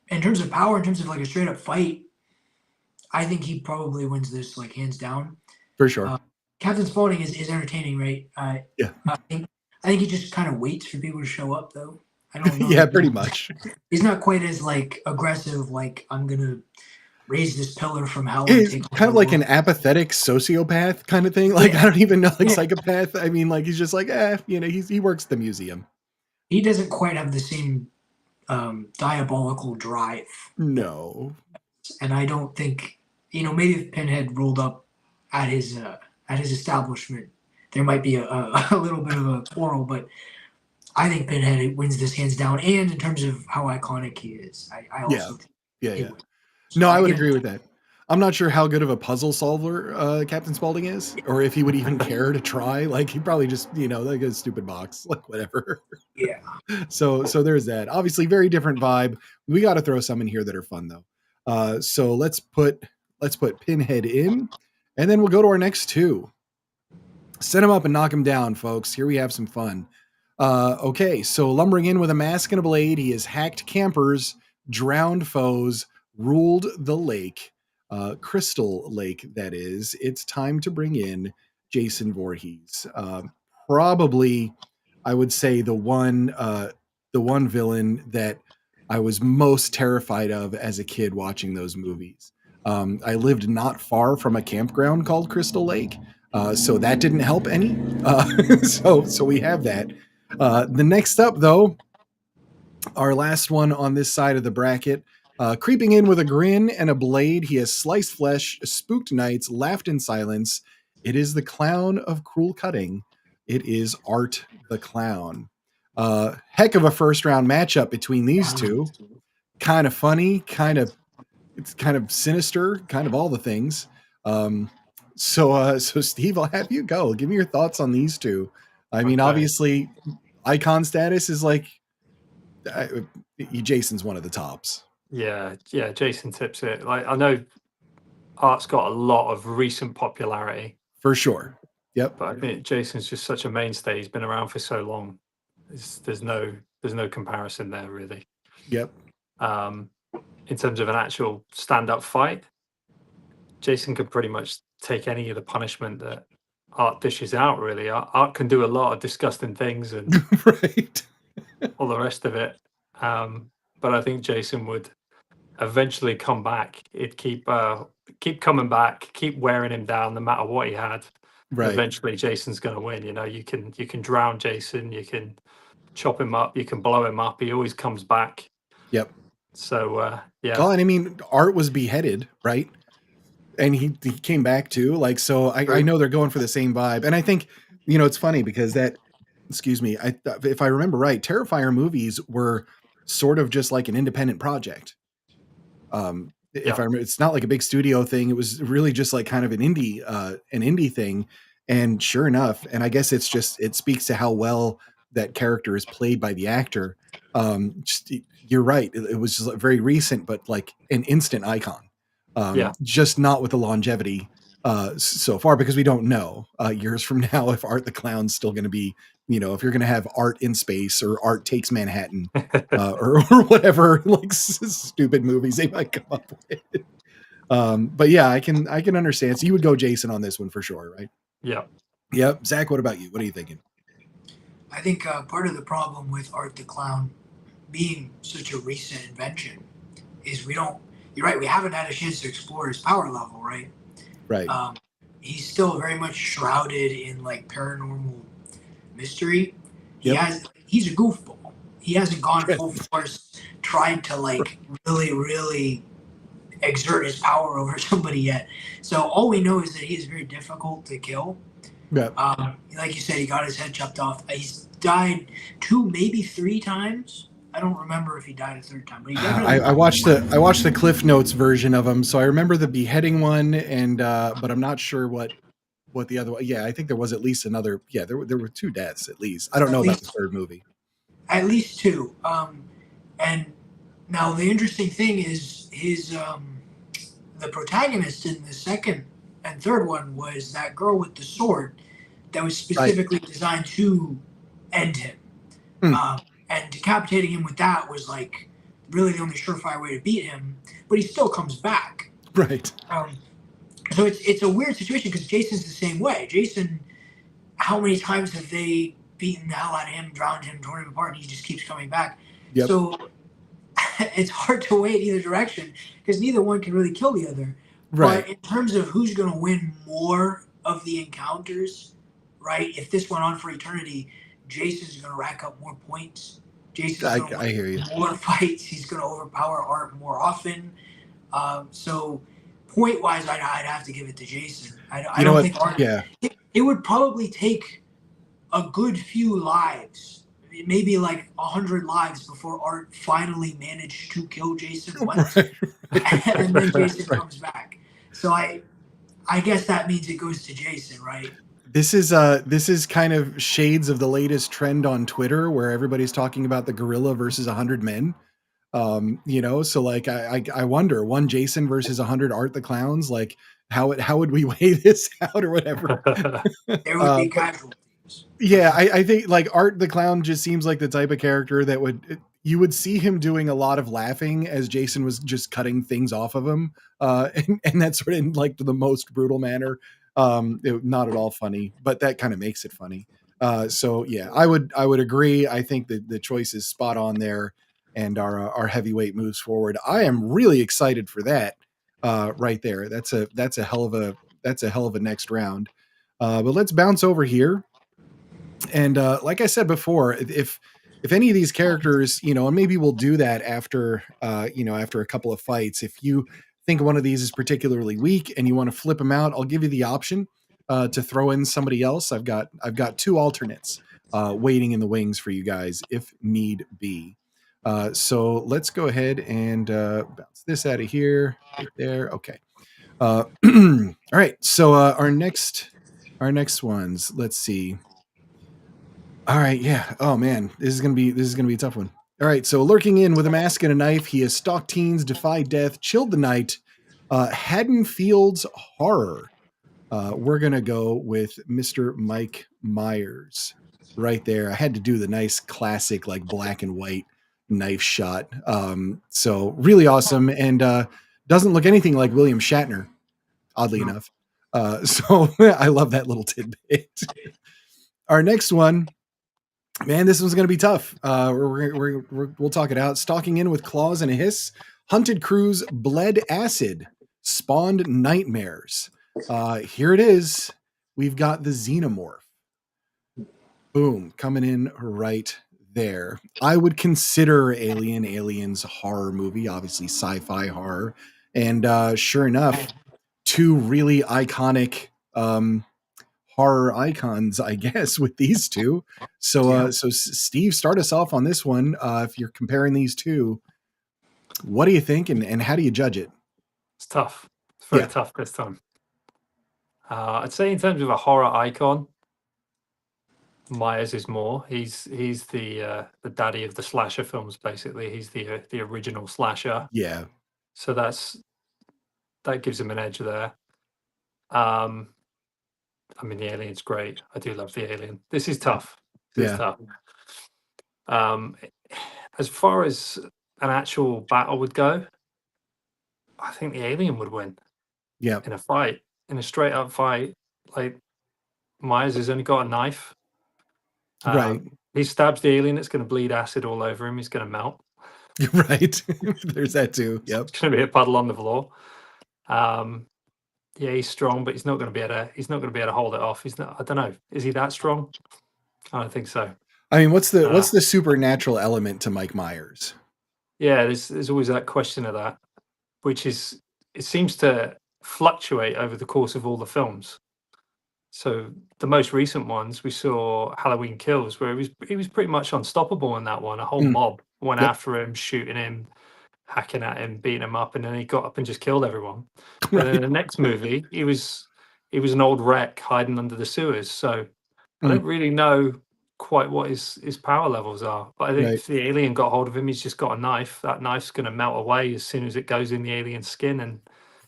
in terms of power, in terms of like a straight up fight, I think he probably wins this like hands down. For sure. Captain Spaulding is entertaining, right? Yeah. I think he just kind of waits for people to show up, though. I don't know. Yeah, pretty much. He's not quite as like aggressive. Like, I'm gonna raise this pillar from hell. It's kind of like an apathetic sociopath kind of thing. Like, I don't even know, like psychopath. I mean, like, he's just like, he works the museum. He doesn't quite have the same diabolical drive. No. And I don't think, maybe if Pinhead rolled up at his establishment, there might be a little bit of a quarrel, but I think Pinhead wins this hands down. And in terms of how iconic he is, I also think yeah. So no, I would agree with that. I'm not sure how good of a puzzle solver Captain Spaulding is, or if he would even care to try. Like, he probably just, like a stupid box, like whatever. Yeah. So there's that. Obviously, very different vibe. We got to throw some in here that are fun though. So let's put Pinhead in, and then we'll go to our next two. Set him up and knock him down, folks. Here we have some fun. Okay, so lumbering in with a mask and a blade, he has hacked campers, drowned foes, ruled the lake, Crystal Lake, that is. It's time to bring in Jason Voorhees. Probably, I would say the one villain that I was most terrified of as a kid watching those movies. I lived not far from a campground called Crystal Lake, so that didn't help any. So we have that. The next up, though, our last one on this side of the bracket, Creeping in with a grin and a blade, he has sliced flesh, spooked knights, laughed in silence. It is the clown of cruel cutting. It is Art the Clown. Heck of a first round matchup between these two. Kind of funny, it's kind of sinister, kind of all the things. So Steve, I'll have you go. Give me your thoughts on these two. I mean, Okay. obviously, icon status is like Jason's one of the tops. Yeah, Jason tips it. Like, I know Art's got a lot of recent popularity, For sure. Yep. but I think Jason's just such a mainstay. He's been around for so long. There's no comparison there, really. Yep. In terms of an actual stand-up fight, Jason could pretty much take any of the punishment that Art dishes out. Really, Art can do a lot of disgusting things and Right. all the rest of it. But I think Jason would eventually come back. He'd keep coming back, keep wearing him down, no matter what he had. Right. Eventually, Jason's going to win. You know, you can drown Jason, you can chop him up, you can blow him up. He always comes back. Yep. So yeah. Well, and I mean, Art was beheaded, right? And he came back too. Like, so I know they're going for the same vibe. And I think, it's funny because excuse me, if I remember right, Terrifier movies were sort of just like an independent project. If I remember, it's not like a big studio thing. It was really just like kind of an indie thing. And sure enough, and I guess it speaks to how well that character is played by the actor. You're right. It was just very recent, but like an instant icon. Just not with the longevity so far, because we don't know years from now if Art the Clown's still going to be, if you're going to have Art in space or Art takes Manhattan or whatever, like stupid movies they might come up with. But yeah, I can understand. So you would go Jason on this one for sure, right? Yeah. Yep. Zach, what about you? What are you thinking? I think part of the problem with Art the Clown being such a recent invention is you're right, we haven't had a chance to explore his power level, right? Right. He's still very much shrouded in like paranormal mystery. He's a goofball. He hasn't gone full force, tried to like really exert his power over somebody yet. So all we know is that he is very difficult to kill. Yeah. Like you said, he got his head chopped off. He's died 2, maybe 3 times. I don't remember if he died a third time, but he definitely. I watched the Cliff Notes version of him, so I remember the beheading one, and but I'm not sure what the other one. Yeah, I think there was at least another. Yeah, there were 2 deaths at least. I don't know about the third movie. At least 2. And now the interesting thing is the protagonist in the second and third one was that girl with the sword that was specifically designed to end him. And decapitating him with that was like really the only surefire way to beat him, but he still comes back. Right. So it's a weird situation because Jason's the same way. Jason, how many times have they beaten the hell out of him, drowned him, torn him apart, and he just keeps coming back? Yep. So it's hard to weigh in either direction because neither one can really kill the other. Right. But in terms of who's going to win more of the encounters, right? If this went on for eternity, Jason's going to rack up more points. Jason's going to win more fights. He's going to overpower Art more often. So point-wise, I'd have to give it to Jason. I don't think Art... Yeah. It would probably take a good few lives, maybe like 100 lives before Art finally managed to kill Jason once. And then Jason comes back. So I guess that means it goes to Jason, right? This is kind of shades of the latest trend on Twitter where everybody's talking about the gorilla versus 100 men. So like I wonder, one Jason versus 100 Art the Clowns, like how would we weigh this out or whatever? There would be casualties. Yeah, I think like Art the Clown just seems like the type of character that you would see him doing a lot of laughing as Jason was just cutting things off of him, and that's sort of in like the most brutal manner. Not at all funny, but that kind of makes it funny. So yeah, I would agree. I think that the choice is spot on there, and our heavyweight moves forward. I am really excited for that. Right there, that's a hell of a next round. But let's bounce over here. And like I said before, if if any of these characters, you know, and maybe we'll do that after, you know, after a couple of fights. If you think one of these is particularly weak and you want to flip them out, I'll give you the option to throw in somebody else. I've got 2 alternates waiting in the wings for you guys if need be. So let's go ahead and bounce this out of here, right there. Okay. All right. So our next ones. Let's see. All right, yeah. Oh man, this is gonna be a tough one. All right, so lurking in with a mask and a knife, he has stalked teens, defied death, chilled the night. Haddonfield's horror. We're gonna go with Mr. Mike Myers right there. I had to do the nice classic like black and white knife shot. So really awesome, and doesn't look anything like William Shatner, oddly enough. So I love that little tidbit. Our next one. Man, this one's going to be tough. We'll talk it out. Stalking in with claws and a hiss. Hunted crews bled acid. Spawned nightmares. Here it is. We've got the Xenomorph. Boom. Coming in right there. I would consider Aliens horror movie. Obviously sci-fi horror. And sure enough, 2 really iconic horror icons, I guess, with these 2. So, so Steve, start us off on this one. If you're comparing these 2, what do you think, and how do you judge it? It's tough. It's very tough this time. I'd say in terms of a horror icon, Myers is more. He's the daddy of the slasher films. Basically, he's the original slasher. Yeah. So that gives him an edge there. I mean, the Alien's great. I do love the Alien. This is tough. This is tough. As far as an actual battle would go, I think the Alien would win. Yeah. In a fight, in a straight up fight, like Myers has only got a knife. Right. He stabs the Alien. It's going to bleed acid all over him. He's going to melt. Right. There's that too. Yep. It's going to be a puddle on the floor. Yeah, he's strong, but he's not going to be able to hold it off. He's not. I don't know. Is he that strong? I don't think so. I mean, what's the supernatural element to Mike Myers? Yeah, there's always that question of that, which is it seems to fluctuate over the course of all the films. So the most recent ones we saw Halloween Kills, where he was pretty much unstoppable in that one. A whole mob went after him, shooting him, hacking at him, beating him up, and then he got up and just killed everyone. Right. And then in the next movie, he was an old wreck hiding under the sewers. So I don't really know quite what his power levels are. But I think if the Alien got hold of him, he's just got a knife. That knife's going to melt away as soon as it goes in the alien's skin, and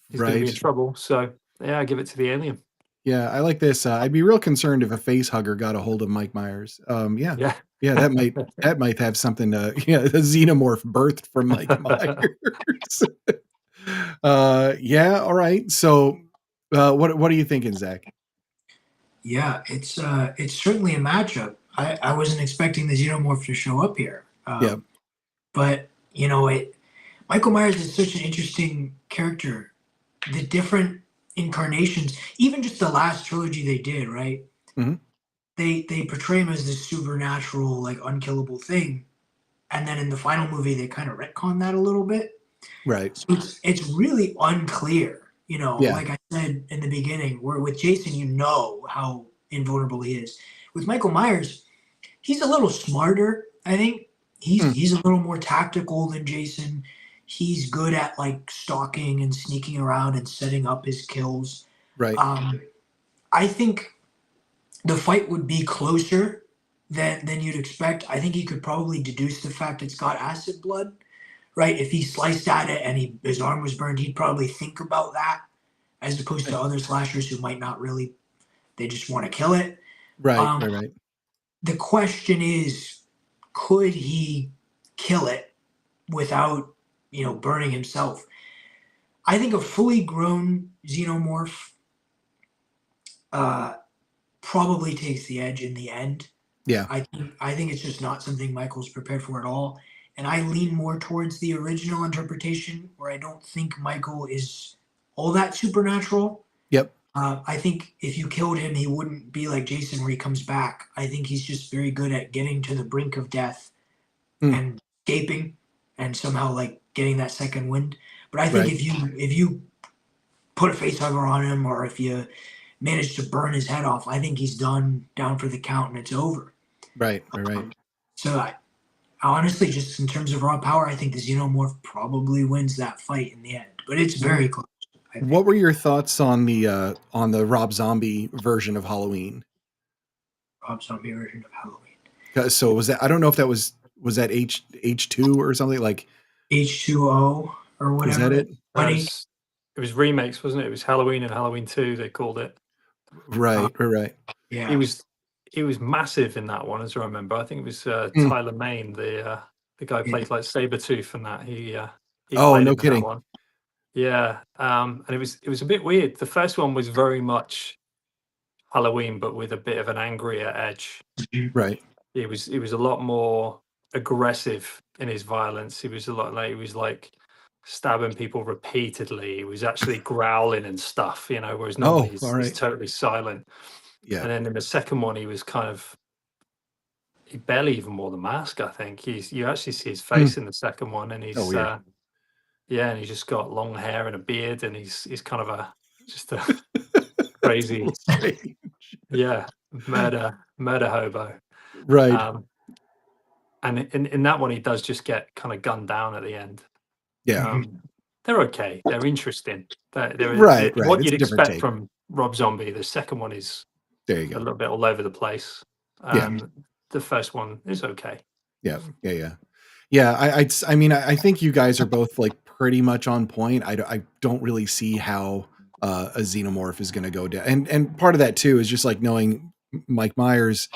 he's going to be in trouble. So yeah, I give it to the Alien. Yeah, I like this. I'd be real concerned if a face hugger got a hold of Mike Myers. Yeah, that might have something to, the Xenomorph birthed from Mike Myers. Yeah, all right. So, what are you thinking, Zach? Yeah, it's certainly a matchup. I wasn't expecting the Xenomorph to show up here. But Michael Myers is such an interesting character. The different incarnations, even just the last trilogy they did, right? Mm-hmm. They portray him as this supernatural, like unkillable thing, and then in the final movie they kind of retcon that a little bit. Right. So it's really unclear, Like I said in the beginning, where with Jason, how invulnerable he is. With Michael Myers, he's a little smarter. I think he's a little more tactical than Jason. He's good at like stalking and sneaking around and setting up his kills. Right. I think the fight would be closer than you'd expect. I think he could probably deduce the fact it's got acid blood, right? If he sliced at it and his arm was burned, he'd probably think about that, as opposed to other slashers who might not really. They just want to kill it. Right. Right. The question is, could he kill it without burning himself? I think a fully grown Xenomorph probably takes the edge in the end. Yeah. I think it's just not something Michael's prepared for at all. And I lean more towards the original interpretation, where I don't think Michael is all that supernatural. Yep. I think if you killed him, he wouldn't be like Jason, where he comes back. I think he's just very good at getting to the brink of death and escaping and somehow like getting that second wind. But I think Right. if you put a face hugger on him, or if you manage to burn his head off, I think he's down for the count and it's over. Right. So I honestly, just in terms of raw power, I think the Xenomorph probably wins that fight in the end. But it's very close. I think. What were your thoughts on the Rob Zombie version of Halloween? Rob Zombie version of Halloween. So was that, I don't know if that was that H2 or something like H2O or whatever. Was that it? It was remakes, wasn't it? It was Halloween and Halloween 2, they called it. Right. Yeah. It was massive in that one, as I remember. I think it was Tyler Mane, the guy who plays like Sabretooth and that. He Oh, played no him in kidding. that one. Yeah. And it was a bit weird. The first one was very much Halloween, but with a bit of an angrier edge. Right. It was a lot more aggressive in his violence. He was like stabbing people repeatedly. He was actually growling and stuff, whereas normally he's totally silent. Yeah. And then in the second one, he barely even wore the mask, I think. You actually see his face in the second one, and he's and he's just got long hair and a beard, and he's kind of just a crazy murder hobo. Right. And in that one, he does just get kind of gunned down at the end. Yeah. They're okay. They're interesting. They're right. What It's you'd expect from Rob Zombie. The second one is there you go. a little bit all over the place. The first one is okay. Yeah. I mean, I think you guys are both like pretty much on point. I don't really see how a Xenomorph is going to go down, and part of that too is just like knowing Mike Myers.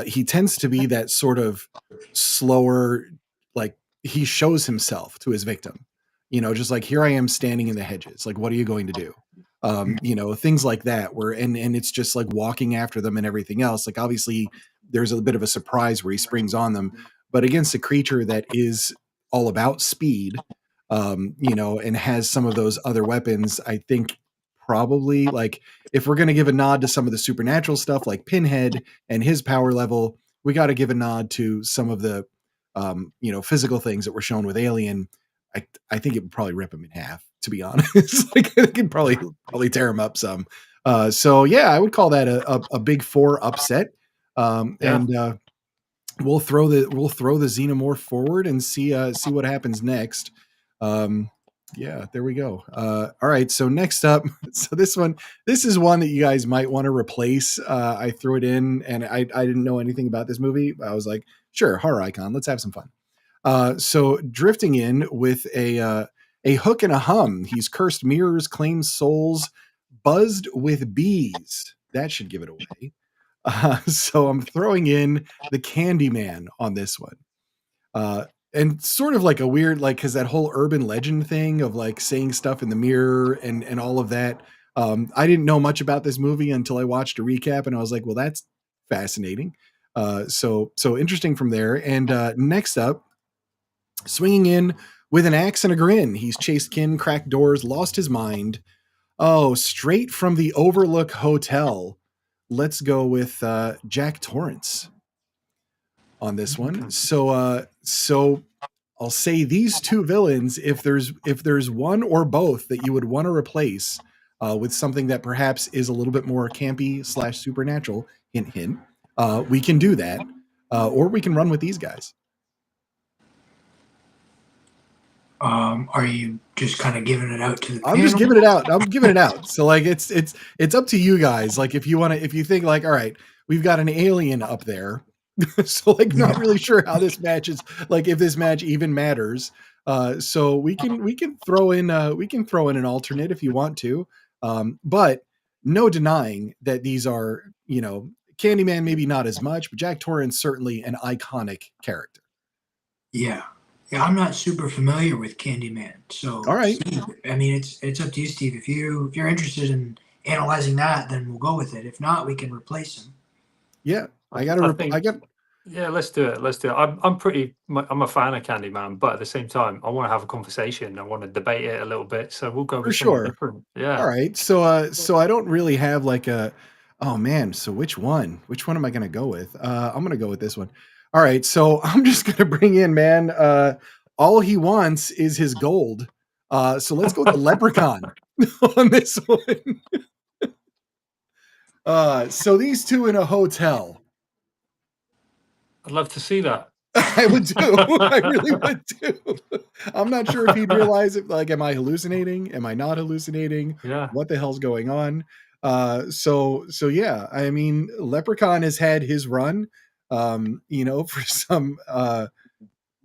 He tends to be that sort of slower, like he shows himself to his victim, just like, here I am standing in the hedges. Like, what are you going to do? Things like that where, and it's just like walking after them and everything else. Like, obviously there's a bit of a surprise where he springs on them, but against a creature that is all about speed, and has some of those other weapons, I think probably, like, if we're going to give a nod to some of the supernatural stuff like Pinhead and his power level, we got to give a nod to some of the physical things that were shown with Alien. I think it would probably rip him in half, to be honest. Like, it could probably tear him up some. So yeah, I would call that a big 4 upset. And we'll throw the Xenomorph forward and see what happens next. Yeah, there we go. All right, so next up, so this is one that you guys might want to replace. I threw it in, and I didn't know anything about this movie. I was like, sure, horror icon, let's have some fun. So drifting in with a hook and a hum. He's cursed mirrors, claims souls, buzzed with bees. That should give it away. So I'm throwing in the Candyman on this one. And sort of like a weird, like, cause that whole urban legend thing of like saying stuff in the mirror and all of that. I didn't know much about this movie until I watched a recap, and I was like, well, that's fascinating. So interesting from there. And next up, swinging in with an axe and a grin. He's chased kin, cracked doors, lost his mind. Oh, straight from the Overlook Hotel. Let's go with Jack Torrance on this one. So I'll say these two villains, if there's one or both that you would want to replace with something that perhaps is a little bit more campy / supernatural, hint, we can do that, or we can run with these guys. Are you just kind of giving it out to the panel? I'm just giving it out. I'm giving it out. So like, it's up to you guys. Like, if you think like, all right, we've got an alien up there. So like, not really sure how this match is, like, if this match even matters. So we can throw in an alternate if you want to. But no denying that these are, Candyman maybe not as much, but Jack Torrance certainly an iconic character. Yeah, I'm not super familiar with Candyman, so all right. Steve, I mean, it's up to you, Steve. If you're interested in analyzing that, then we'll go with it. If not, we can replace him. Yeah, yeah, let's do it. I'm a fan of Candyman, but at the same time, I want to have a conversation. I want to debate it a little bit. So we'll go with something different. Yeah. All right. So I don't really have like a, oh man. So which one am I going to go with? I'm going to go with this one. All right, so I'm just gonna bring in, man. All he wants is his gold. So let's go with the leprechaun on this one. So these two in a hotel. I'd love to see that. I would too. I really would too. I'm not sure if he'd realize it. Like, am I hallucinating? Am I not hallucinating? Yeah. What the hell's going on? So yeah, I mean, Leprechaun has had his run, for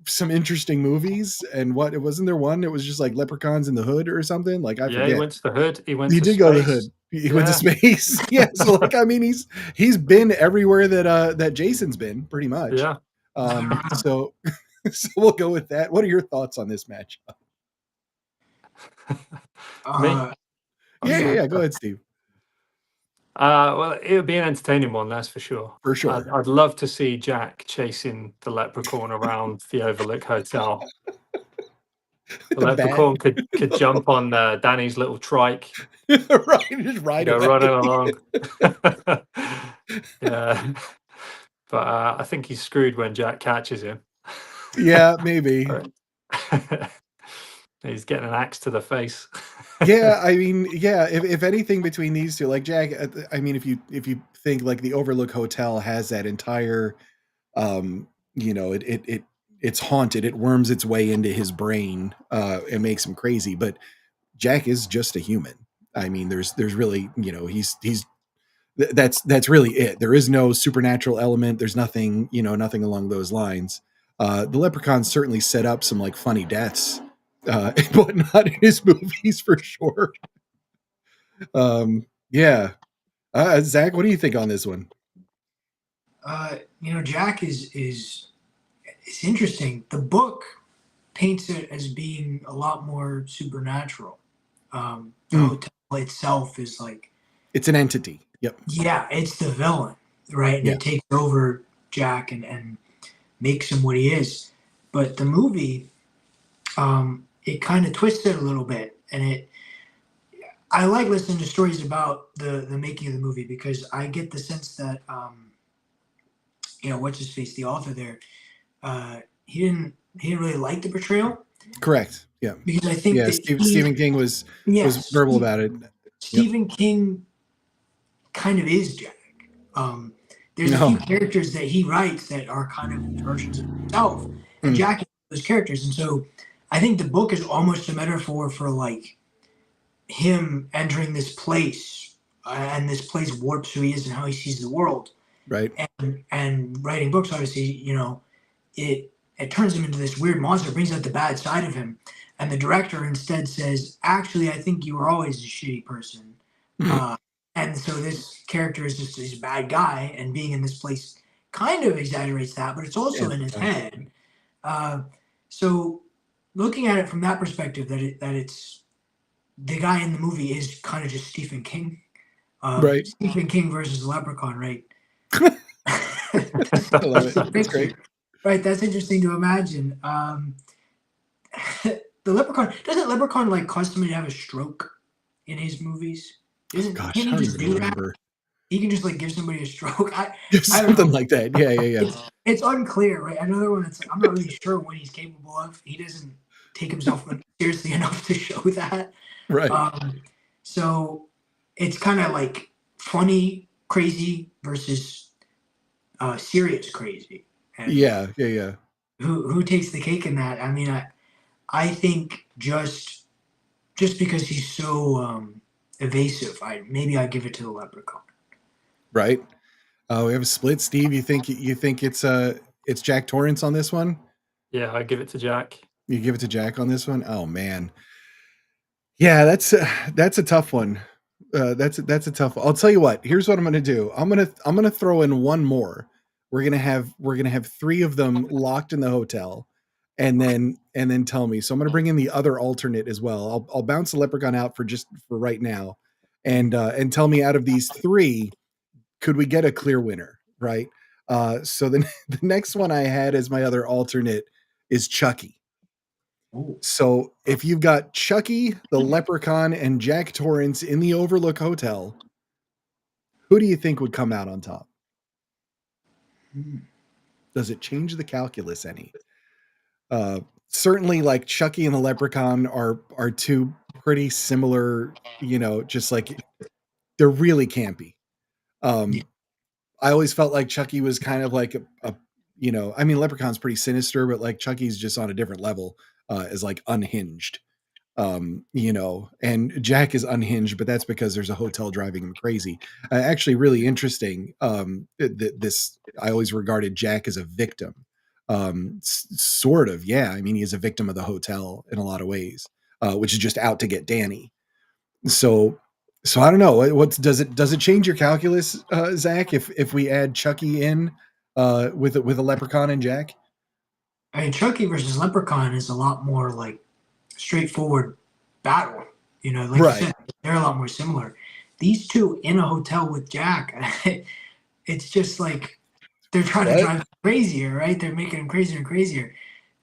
some interesting movies. And what, it wasn't there one, it was just like Leprechauns in the Hood or something. Like, I Yeah, forget. he went to the Hood. He went He to did space. go to the Hood. He went to space. Yeah. So like, I mean, he's been everywhere that Jason's been, pretty much. Yeah. So we'll go with that. What are your thoughts on this match? Me? Yeah. Go ahead, Steve. Well, it would be an entertaining one, that's for sure. For sure. I'd love to see Jack chasing the leprechaun around the Overlook Hotel. The leprechaun could jump on Danny's little trike. Right, just ride go away. running along. Yeah. But I think he's screwed when Jack catches him. Yeah, maybe. He's getting an axe to the face. Yeah, I mean, yeah, if anything between these two, like Jack, I mean, if you think like the Overlook Hotel has that entire it's haunted, it worms its way into his brain, and makes him crazy, but Jack is just a human. I mean, there's really, that's really it. There is no supernatural element. There's nothing, nothing along those lines. The Leprechaun certainly set up some like funny deaths, but not in his movies for sure. Yeah. Zach, what do you think on this one? Jack is it's interesting. The book paints it as being a lot more supernatural. The hotel itself is like, it's an entity. Yep. Yeah, it's the villain, right? And it takes over Jack and makes him what he is. But the movie, it kind of twists it a little bit, and I like listening to stories about the making of the movie, because I get the sense that what's his face, the author there, he didn't really like the portrayal. Correct. Yeah. Because I think that Stephen King was verbal about it. Stephen King kind of is Jack. There's a few characters that he writes that are kind of versions of himself, and Jack is those characters. And so I think the book is almost a metaphor for like him entering this place, and this place warps who he is and how he sees the world. Right. And writing books, obviously, it turns him into this weird monster, brings out the bad side of him. And the director instead says, actually, I think you were always a shitty person. And so this character is just this bad guy, and being in this place kind of exaggerates that, but it's also in his head. So looking at it from that perspective, that it's the guy in the movie is kind of just Stephen King. Right. Stephen King versus Leprechaun, right? I love it. That's great. Right, that's interesting to imagine. The Leprechaun, doesn't Leprechaun like cause somebody to have a stroke in his movies? Can't he just do that? He can just like give somebody a stroke. Something like that. Yeah. It's unclear, right? Another one that's like, I'm not really sure what he's capable of. He doesn't take himself seriously enough to show that. Right. So it's kind of like funny, crazy versus serious crazy. And yeah. Who takes the cake in that? I mean, I think just because he's so evasive, maybe I give it to the Leprechaun. Right. We have a split. Steve, you think it's Jack Torrance on this one? Yeah, I give it to Jack. You give it to Jack on this one? Oh man. Yeah, that's a tough one. That's a tough one. I'll tell you what. Here's what I'm gonna do. I'm gonna throw in one more. We're gonna have three of them locked in the hotel, and then tell me. So I'm gonna bring in the other alternate as well. I'll bounce the Leprechaun out for right now, and tell me, out of these three, could we get a clear winner? Right. So the next one I had as my other alternate is Chucky. Ooh. So if you've got Chucky, the Leprechaun, and Jack Torrance in the Overlook Hotel, who do you think would come out on top? change the calculus any? Certainly, like Chucky and the Leprechaun are two pretty similar. Just like they're really campy. I always felt like Chucky was kind of like I mean, Leprechaun's pretty sinister, but like Chucky's just on a different level, is like unhinged. And Jack is unhinged, but that's because there's a hotel driving him crazy. Actually, really interesting. This I always regarded Jack as a victim. Sort of, yeah. I mean, he is a victim of the hotel in a lot of ways, which is just out to get Danny. So I don't know. Does it change your calculus, Zach, if we add Chucky in with a Leprechaun and Jack? I mean, Chucky versus Leprechaun is a lot more like straightforward battle. Like Right. you said, they're a lot more similar. These two in a hotel with Jack, it's just like they're trying to drive him crazier, right? They're making him crazier and crazier.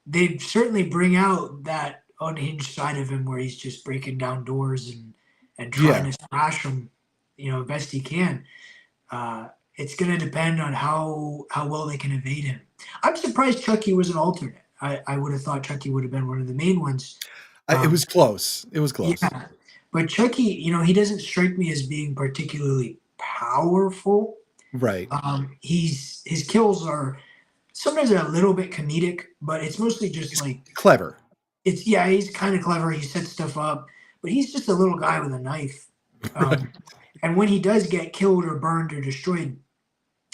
They certainly bring out that unhinged side of him where he's just breaking down doors and trying to smash them, best he can. It's going to depend on how well they can evade him. I'm surprised Chucky was an alternate. I would have thought Chucky would have been one of the main ones. It was close. It was close. Yeah. But Chucky, he doesn't strike me as being particularly powerful. Right. His kills are sometimes they're a little bit comedic, but it's mostly just like clever. He's kind of clever. He sets stuff up, but he's just a little guy with a knife. And when he does get killed or burned or destroyed,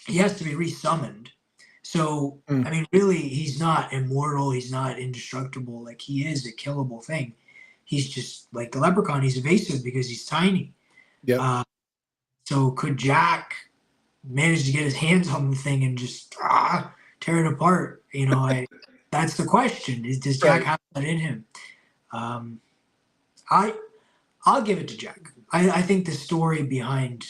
he has to be resummoned. So, I mean, really, he's not immortal. He's not indestructible. Like, he is a killable thing. He's just like the Leprechaun. He's evasive because he's tiny. Yeah. So could Jack manage to get his hands on the thing and just tear it apart? That's the question. Does Jack have that in him? I'll give it to Jack. I think the story behind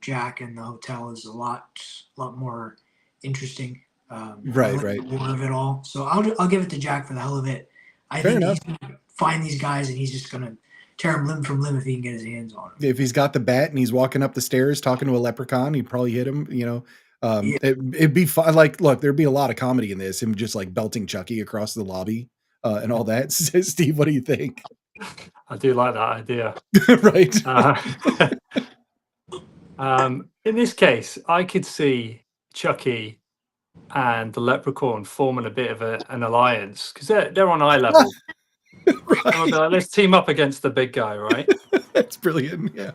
Jack and the hotel is a lot more interesting. Right. More of it all. So I'll give it to Jack for the hell of it. I think he's gonna find these guys and he's just gonna tear them limb from limb if he can get his hands on them. If he's got the bat and he's walking up the stairs talking to a leprechaun, he'd probably hit him. It'd be fun. Like, look, there'd be a lot of comedy in this. Him just like belting Chucky across the lobby and all that. Steve, what do you think? I do like that idea. Right. In this case, I could see Chucky and the leprechaun forming a bit of an alliance because they're on eye level. Right. Like, let's team up against the big guy, right? That's brilliant. Yeah.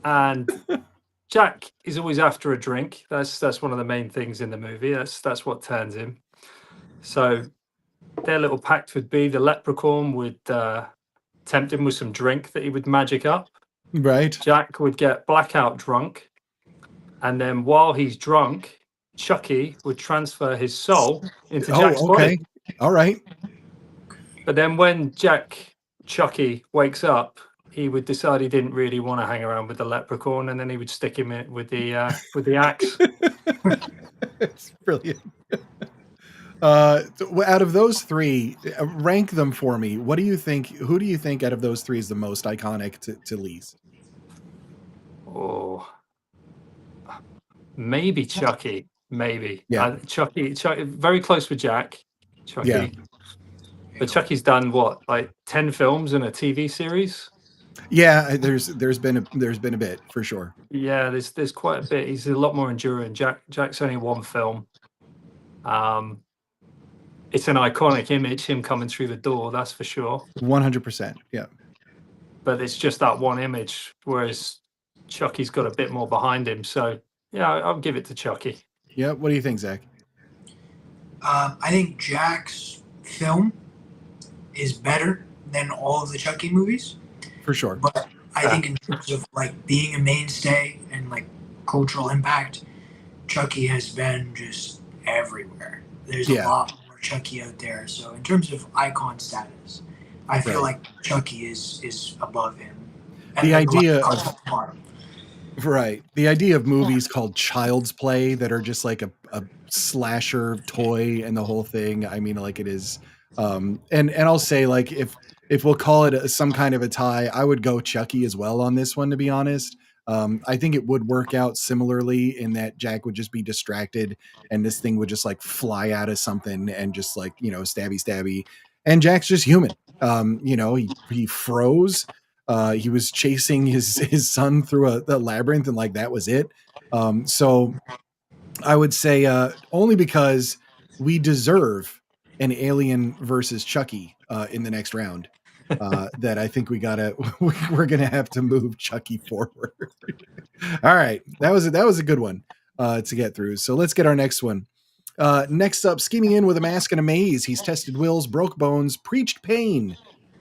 And Jack is always after a drink. That's one of the main things in the movie. That's what turns him. So their little pact would be the leprechaun would tempt him with some drink that he would magic up. Right. Jack would get blackout drunk. And then while he's drunk, Chucky would transfer his soul into Jack's body. All right. But then when Chucky wakes up, he would decide he didn't really want to hang around with the leprechaun, and then he would stick him in with the axe. It's brilliant. Out of those three, rank them for me. What do you think? Who do you think out of those three is the most iconic to Lee's? Oh, maybe Chucky. Maybe. Yeah. Chucky, very close with Jack. Chucky. Yeah. But Chucky's done what, like 10 films and a TV series? Yeah, there's been a bit for sure. Yeah, there's quite a bit. He's a lot more enduring. Jack's only one film. It's an iconic image, him coming through the door, that's for sure. 100%. Yeah. But it's just that one image, whereas Chucky's got a bit more behind him. So yeah, I'll give it to Chucky. Yeah. What do you think, Zach? I think Jack's film is better than all of the Chucky movies. For sure. But I think in terms of like being a mainstay and like cultural impact, Chucky has been just everywhere. There's a lot more Chucky out there. So in terms of icon status, I feel like Chucky is above him. And the idea of movies called Child's Play that are just like a slasher toy and the whole thing. I mean, like it is. And I'll say, like, if we'll call it some kind of a tie, I would go Chucky as well on this one, to be honest. I think it would work out similarly in that Jack would just be distracted and this thing would just like fly out of something and just like, you know, stabby. And Jack's just human. You know, he froze. He was chasing his son through a labyrinth and like that was it. So I would say only because we deserve an Alien versus Chucky in the next round. That I think we're gonna have to move Chucky forward. All right, that was a good one to get through. So let's get our next one. Next up, scheming in with a mask and a maze. He's tested wills, broke bones, preached pain.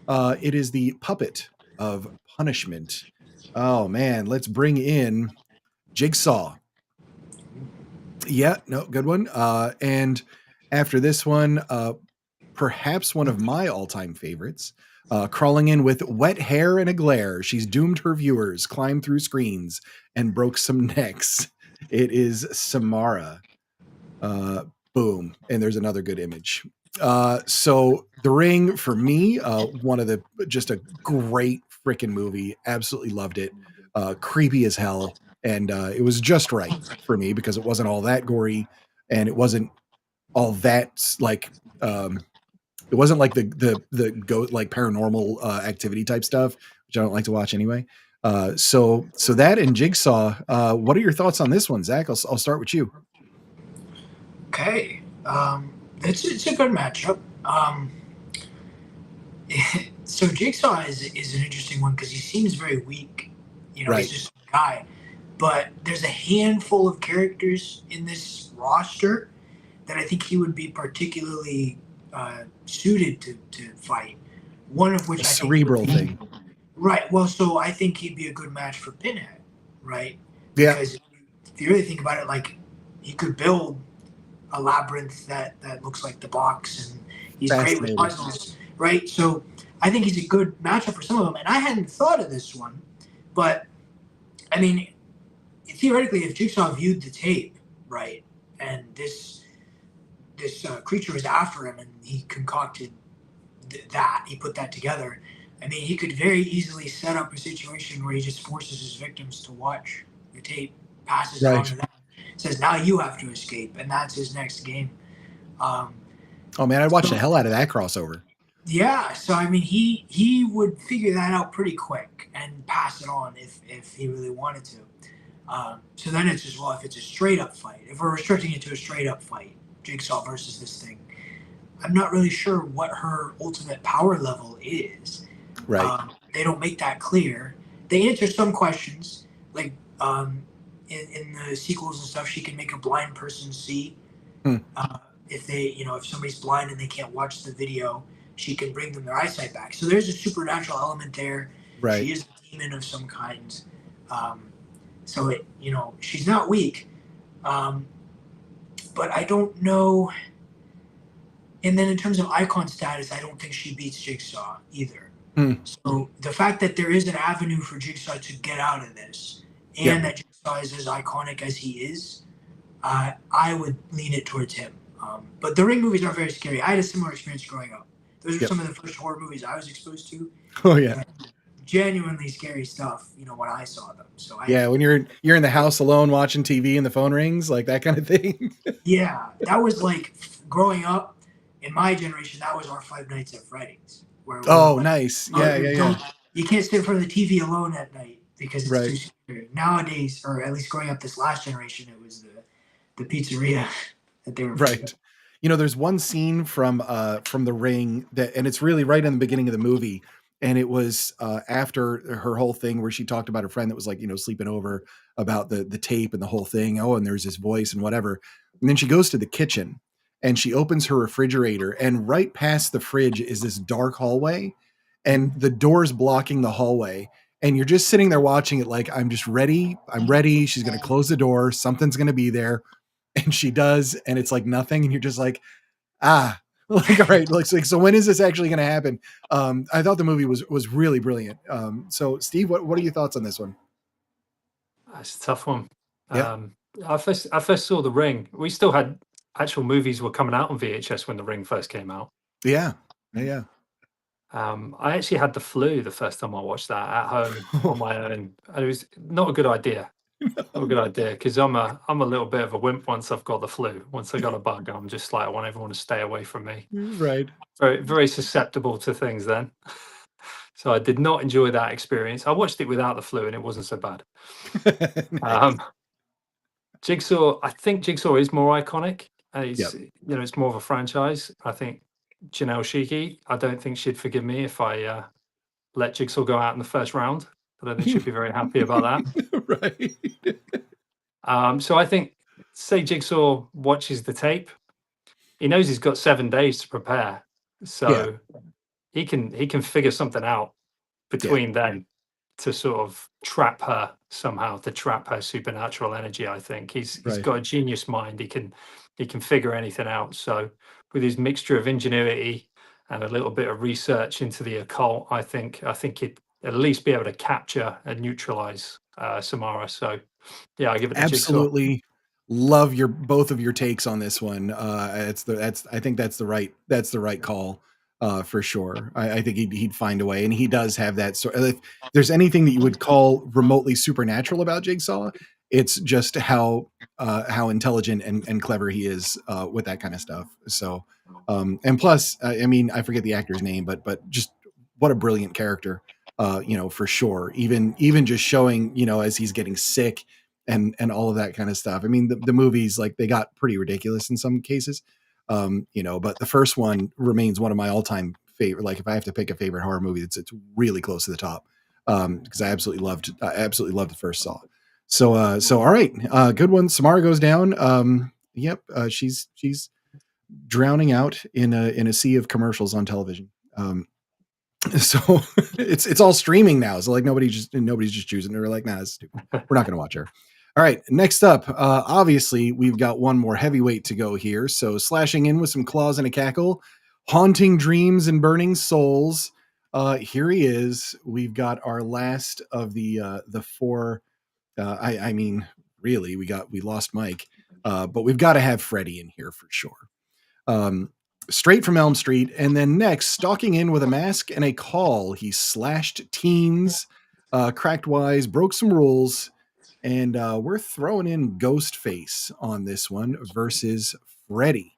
It is the puppet of punishment. Oh man, let's bring in Jigsaw. Yeah, no, good one. And after this one, perhaps one of my all-time favorites, crawling in with wet hair and a glare. She's doomed her viewers, climbed through screens, and broke some necks. It is Samara. Boom. And there's another good image. So The Ring, for me, just a great freaking movie. Absolutely loved it. Creepy as hell. And it was just right for me because it wasn't all that gory and it wasn't all that like it wasn't like the goat like paranormal activity type stuff, which I don't like to watch anyway. So that and Jigsaw. What are your thoughts on this one, Zach? I'll start with you. Okay, it's a good matchup. So Jigsaw is an interesting one because he seems very weak. You know, Right. he's just a guy. But there's a handful of characters in this roster that I think he would be particularly suited to fight. One of which A cerebral thing. Right. Well, so I think he'd be a good match for Pinhead, right? Yeah. Because if you really think about it, like he could build a labyrinth that looks like the box, and he's great with puzzles, right? So I think he's a good matchup for some of them. And I hadn't thought of this one, but I mean, theoretically, if Jigsaw viewed the tape, right, and this creature was after him, and he concocted he put that together. I mean, he could very easily set up a situation where he just forces his victims to watch the tape, passes it on to them, says, "Now you have to escape," and that's his next game. Oh man, I'd watch the hell out of that crossover. Yeah, so I mean, he would figure that out pretty quick and pass it on if he really wanted to. So then it's just, well, if it's a straight up fight, if we're restricting it to a straight up fight, Jigsaw versus this thing, I'm not really sure what her ultimate power level is. Right. They don't make that clear. They answer some questions, like in the sequels and stuff, she can make a blind person see. If if somebody's blind and they can't watch the video, she can bring them their eyesight back. So there's a supernatural element there. Right. She is a demon of some kind. So she's not weak. But I don't know. And then in terms of icon status, I don't think she beats Jigsaw either. So the fact that there is an avenue for Jigsaw to get out of this, and that Jigsaw is as iconic as he is, I would lean it towards him. But the Ring movies are very scary. I had a similar experience growing up. Those are some of the first horror movies I was exposed to. Oh yeah. Genuinely scary stuff, when I saw them. So when you're in the house alone watching TV and the phone rings, like that kind of thing. Yeah, that was like growing up in my generation. That was our Five Nights at Freddy's. Nice. Yeah. You can't sit in front of the TV alone at night because it's too scary. Nowadays, or at least growing up this last generation, it was the pizzeria that they were right. There's one scene from The Ring and it's really right in the beginning of the movie. And it was after her whole thing where she talked about her friend that was like, sleeping over about the tape and the whole thing. Oh, and there's this voice and whatever. And then she goes to the kitchen and she opens her refrigerator, and right past the fridge is this dark hallway, and the door's blocking the hallway. And you're just sitting there watching it like, I'm just ready. I'm ready. She's going to close the door. Something's going to be there. And she does. And it's like nothing. And you're just like, like, all right, so when is this actually going to happen? I thought the movie was really brilliant. So Steve, what are your thoughts on this one? That's a tough one. Yeah. I first saw The Ring. We still had actual movies were coming out on VHS when The Ring first came out. Yeah. I actually had the flu the first time I watched that at home on my own, and it was not a good idea. Not a good idea, because I'm a little bit of a wimp once I've got the flu. Once I got a bug, I'm just like, I want everyone to stay away from me. Right. Very, very susceptible to things then. So I did not enjoy that experience. I watched it without the flu and it wasn't so bad. Nice. Jigsaw, I think Jigsaw is more iconic. Yep. It's more of a franchise. I think Janelle Shiki, I don't think she'd forgive me if I let Jigsaw go out in the first round. I don't think she'd be very happy about Right. that. So I think, say Jigsaw watches the tape, he knows he's got 7 days to prepare, so he can figure something out between then to sort of trap her somehow, to trap her supernatural energy. I think he's Right. got a genius mind. He can figure anything out. So with his mixture of ingenuity and a little bit of research into the occult, I think he'd at least be able to capture and neutralize Samara. So yeah, I give it to Jigsaw. Absolutely love both of your takes on this one. I think that's the right call. For sure. I think he'd find a way, and he does have that sort. If there's anything that you would call remotely supernatural about Jigsaw, it's just how intelligent and clever he is with that kind of stuff. So, and plus, I mean, I forget the actor's name, but just what a brilliant character, for sure. Even just showing, as he's getting sick and all of that kind of stuff. I mean, the movies, like, they got pretty ridiculous in some cases. But the first one remains one of my all-time favorite. Like, if I have to pick a favorite horror movie, it's really close to the top. Because I absolutely loved the first Saw. So all right, good one. Samara goes down. Yep, she's drowning out in a sea of commercials on television. So it's all streaming now. So like nobody's just choosing. They're like, nah, that's stupid. We're not going to watch her. All right, next up, obviously, we've got one more heavyweight to go here. So slashing in with some claws and a cackle, haunting dreams and burning souls. Here he is. We've got our last of the four. I mean, really, we lost Mike, but we've got to have Freddie in here for sure. Straight from Elm Street, and then next, stalking in with a mask and a call, he slashed teens, cracked wise, broke some rules. And we're throwing in Ghostface on this one versus Freddie.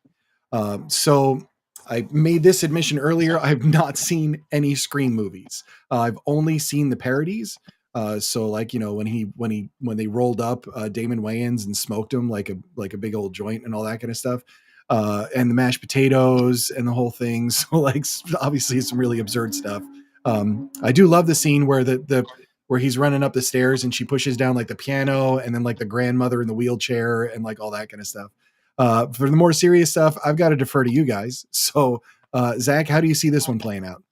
So I made this admission earlier. I've not seen any Scream movies. I've only seen the parodies. So like, when they rolled up Damon Wayans and smoked him like a big old joint and all that kind of stuff. And the mashed potatoes and the whole thing. So like, obviously some really absurd stuff. I do love the scene where where he's running up the stairs and she pushes down like the piano and then like the grandmother in the wheelchair and like all that kind of stuff. For the more serious stuff, I've got to defer to you guys. So, Zach, how do you see this one playing out?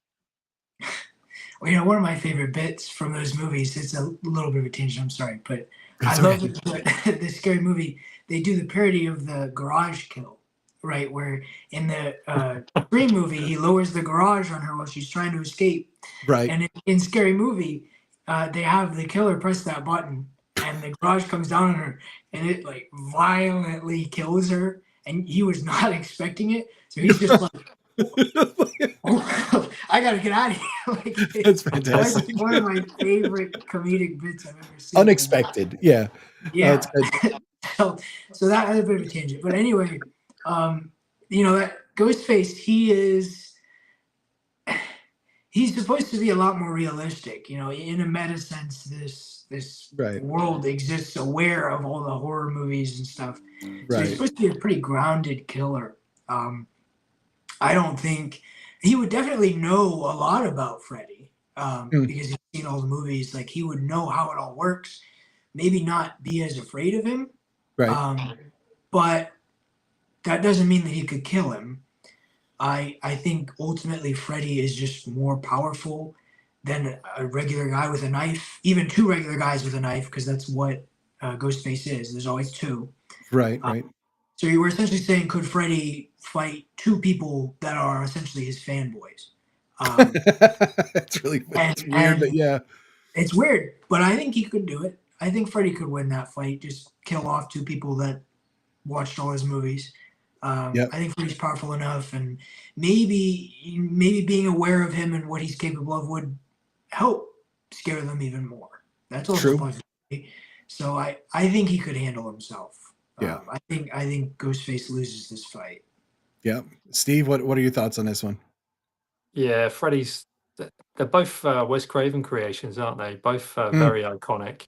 Well, one of my favorite bits from those movies, it's a little bit of a tangent, I'm sorry, but I love the Scary Movie. They do the parody of the garage kill, right? Where in the Scream movie, he lowers the garage on her while she's trying to escape. Right. And in Scary Movie, they have the killer press that button and the garage comes down on her and it like violently kills her, and he was not expecting it. So he's just like, oh, I gotta get out of here. Like, that's fantastic. That's one of my favorite comedic bits I've ever seen. Unexpected. Yeah. Yeah. So that has a bit of a tangent. But anyway, that Ghostface, he's supposed to be a lot more realistic. In a meta sense, this right. world exists aware of all the horror movies and stuff. Right. So he's supposed to be a pretty grounded killer. I don't think he would definitely know a lot about Freddie because he's seen all the movies. Like, he would know how it all works. Maybe not be as afraid of him. Right. But that doesn't mean that he could kill him. I think ultimately Freddie is just more powerful than a regular guy with a knife, even two regular guys with a knife, because that's what Ghostface is. There's always two. Right. So you were essentially saying, could Freddie fight two people that are essentially his fanboys? It's really weird, but yeah. It's weird, but I think he could do it. I think Freddie could win that fight, just kill off two people that watched all his movies. Yep. I think Freddie's powerful enough, and maybe being aware of him and what he's capable of would help scare them even more. That's also a True. possibility. So I think he could handle himself. Yeah. I think Ghostface loses this fight. Yeah. Steve, what are your thoughts on this one? Yeah, Freddy's. They're both Wes Craven creations, aren't they? Both very iconic.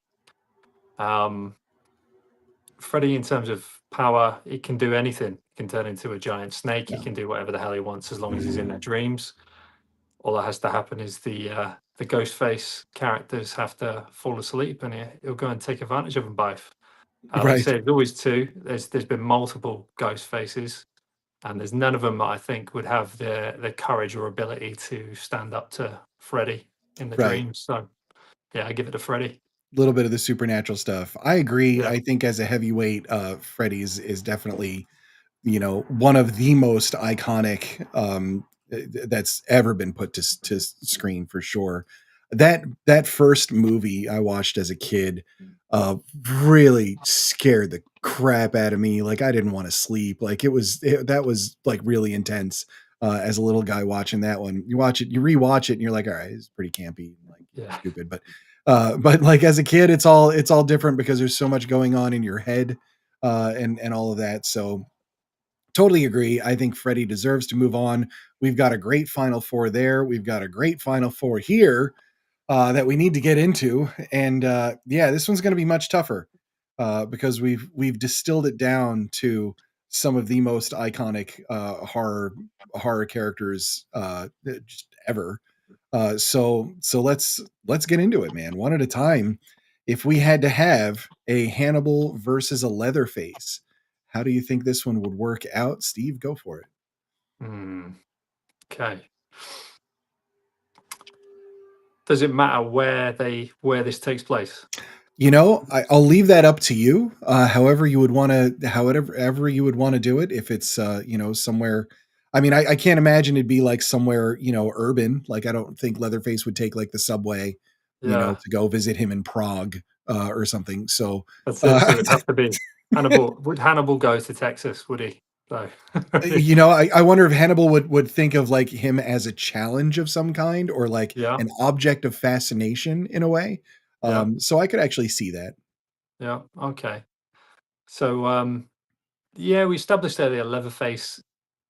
Freddy, in terms of power, he can do anything. He can turn into a giant snake. Yeah. He can do whatever the hell he wants as long as he's in their dreams. All that has to happen is the Ghostface characters have to fall asleep, and he'll go and take advantage of them both. Like you Right. say, there's always two. There's been multiple Ghostfaces, and there's none of them that I think would have the courage or ability to stand up to Freddy in the Right. dreams. So yeah, I give it to Freddy. Little bit of the supernatural stuff. I agree. Yeah. I think as a heavyweight, Freddy's is definitely, one of the most iconic that's ever been put to screen for sure. That first movie I watched as a kid really scared the crap out of me. Like I didn't want to sleep. Like that was like really intense. As a little guy watching that one, you watch it, you rewatch it, and you're like, all right, it's pretty campy, like Yeah. stupid, but like as a kid, it's all different because there's so much going on in your head, and all of that. So totally agree. I think Freddie deserves to move on. We've got a great Final Four there. We've got a great Final Four here that we need to get into, and yeah, this one's going to be much tougher because we've distilled it down to some of the most iconic horror characters just ever. So let's get into it, man. One at a time. If we had to have a Hannibal versus a Leatherface, how do you think this one would work out? Steve, go for it. Okay. Does it matter where this takes place? I'll leave that up to you. However you would want to do it. If it's somewhere, I mean, I can't imagine it'd be like somewhere urban. Like I don't think Leatherface would take like the subway, Yeah, to go visit him in Prague or something. So that's it. So it'd have to be Hannibal. Would Hannibal go to Texas? Would he? So I wonder if Hannibal would think of like him as a challenge of some kind or like yeah, an object of fascination in a way. yeah, So I could actually see that. yeah. Okay. So yeah, we established earlier Leatherface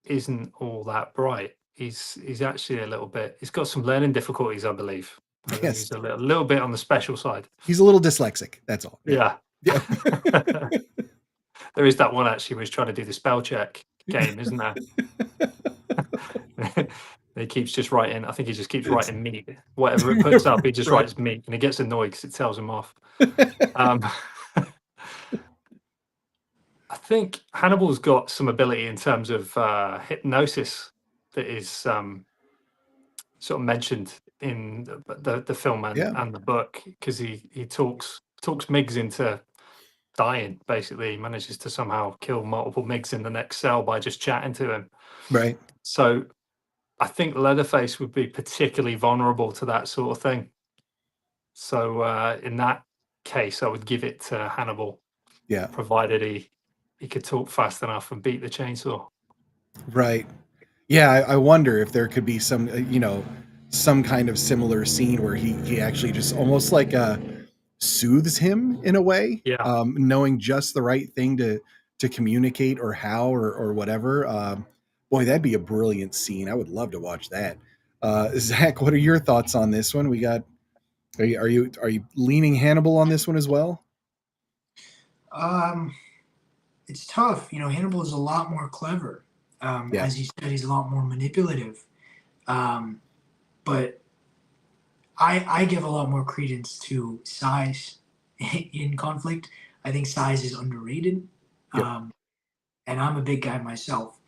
isn't all that bright. He's actually a little bit. He's got some learning difficulties, I believe. I think Yes. he's a little bit on the special side. He's a little dyslexic. That's all. Yeah. Yeah. There is that one actually where he's trying to do the spell check game, isn't there? He keeps just writing. I think he just keeps writing meat. Whatever it puts up, he just Right. writes meat, and he gets annoyed because it tells him off. I think Hannibal's got some ability in terms of hypnosis that is sort of mentioned in the film Yeah. and the book, because he talks Miggs into dying. Basically, he manages to somehow kill multiple Miggs in the next cell by just chatting to him. Right. So I think Leatherface would be particularly vulnerable to that sort of thing. So in that case, I would give it to Hannibal, Yeah. provided he could talk fast enough and beat the chainsaw. Right. Yeah. I wonder if there could be some, some kind of similar scene where he actually just almost like soothes him in a way, Yeah. knowing just the right thing to communicate or how or whatever. Boy, that'd be a brilliant scene. I would love to watch that. Zach, what are your thoughts on this one? Are you leaning Hannibal on this one as well? It's tough. Hannibal is a lot more clever. Yeah. As you said, he's a lot more manipulative. But I give a lot more credence to size in conflict. I think size is underrated. Yep. And I'm a big guy myself.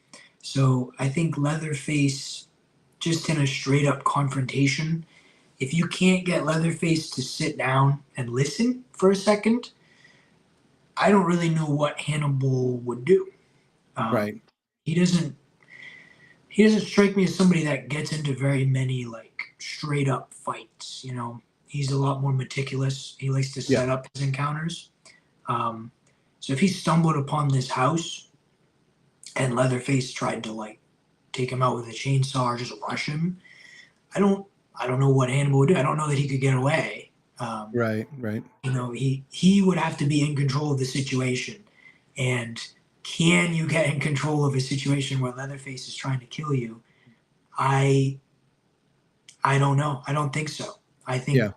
So I think Leatherface, just in a straight up confrontation, if you can't get Leatherface to sit down and listen for a second, I don't really know what Hannibal would do. Right. He doesn't strike me as somebody that gets into very many like straight up fights. He's a lot more meticulous. He likes to set up his encounters. So if he stumbled upon this house, and Leatherface tried to like take him out with a chainsaw or just rush him. I don't know what Hannibal would do. I don't know that he could get away. Right. You know, he would have to be in control of the situation. And can you get in control of a situation where Leatherface is trying to kill you? I don't know. I don't think so. I think Yeah.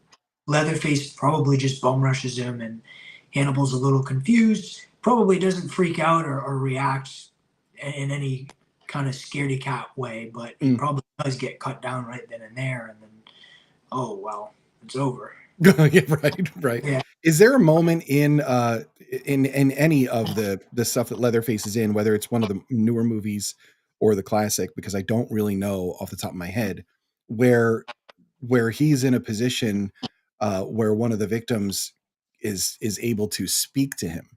Leatherface probably just bum rushes him, and Hannibal's a little confused. Probably doesn't freak out or react in any kind of scaredy cat way, but he probably does get cut down right then and there, and then, oh well, it's over. Yeah, right. Yeah. Is there a moment in any of the stuff that Leatherface is in, whether it's one of the newer movies or the classic, because I don't really know off the top of my head, where he's in a position where one of the victims is able to speak to him?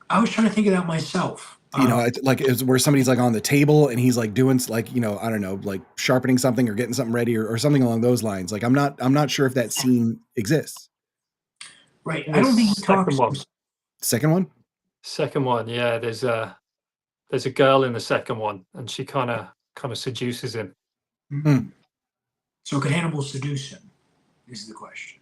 I was trying to think of that myself. You know, it's like it's where somebody's like on the table and he's like doing like, you know, I don't know, like sharpening something or getting something ready or something along those lines. Like I'm not sure if that scene exists. Right. In I don't the think he talks. second one. Second one? Second one, yeah. There's a girl in the second one, and she kind of seduces him. Mhm. So could Hannibal seduce him? Is the question.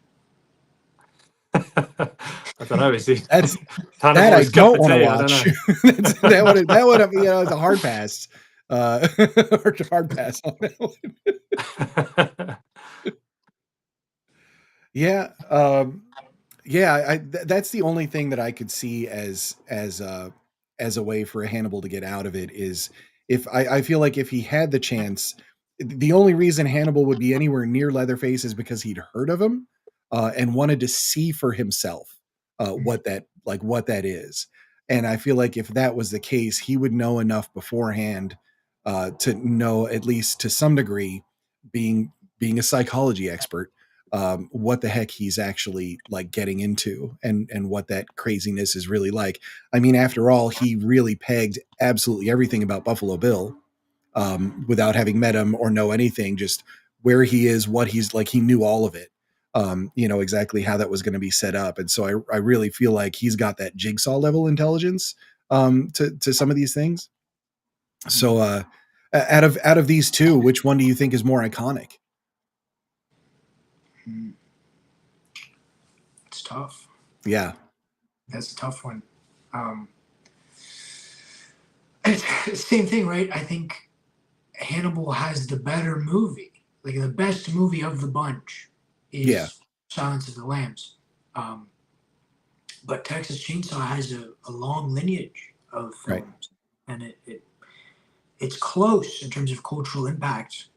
I don't know. Is he? That's Hannibal that I is cup don't of want to tea, I don't watch. know. that would you know, it's a hard pass. Hard pass on that one. Yeah. Yeah, that's the only thing that I could see as a way for Hannibal to get out of it is if I feel like if he had the chance, the only reason Hannibal would be anywhere near Leatherface is because he'd heard of him and wanted to see for himself what that is. And I feel like if that was the case, he would know enough beforehand to know, at least to some degree, being a psychology expert, what the heck he's actually like getting into and what that craziness is really like. I mean, after all, he really pegged absolutely everything about Buffalo Bill without having met him or know anything, just where he is, what he's like. He knew all of it, you know, exactly how that was going to be set up. And so I really feel like he's got that jigsaw level intelligence to some of these things. So out of these two, which one do you think is more iconic? It's tough. Yeah. That's a tough one. It's the same thing, right? I think Hannibal has the better movie. Like the best movie of the bunch is Silence of the Lambs. But Texas Chainsaw has a long lineage of films, and it's close in terms of cultural impact.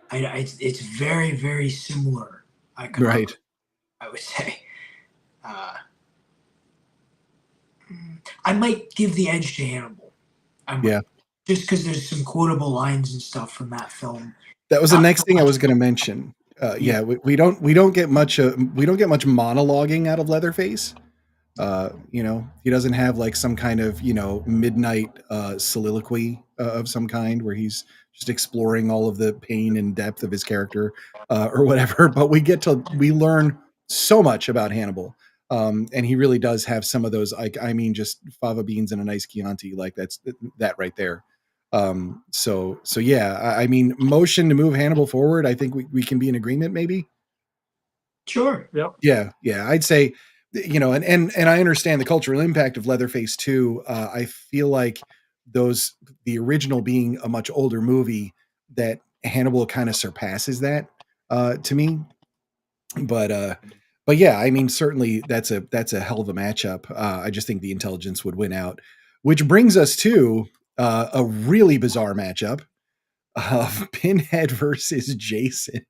It's very, very similar. I would say. I might give the edge to Hannibal. Just because there's some quotable lines and stuff from that film. That was the next thing I was going to mention. We don't get much monologuing out of Leatherface. You know, he doesn't have like some kind of, you know, midnight soliloquy of some kind where he's just exploring all of the pain and depth of his character or whatever. But we learn so much about Hannibal. And he really does have some of those, like, I mean, just fava beans and a nice Chianti, like that's that right there. So yeah, I mean, motion to move Hannibal forward. I think we can be in agreement, maybe. Sure. Yeah. I'd say, you know, and I understand the cultural impact of Leatherface too. I feel like the original being a much older movie, that Hannibal kind of surpasses that to me. But yeah, I mean, certainly that's a hell of a matchup. I just think the intelligence would win out, which brings us to a really bizarre matchup of Pinhead versus Jason.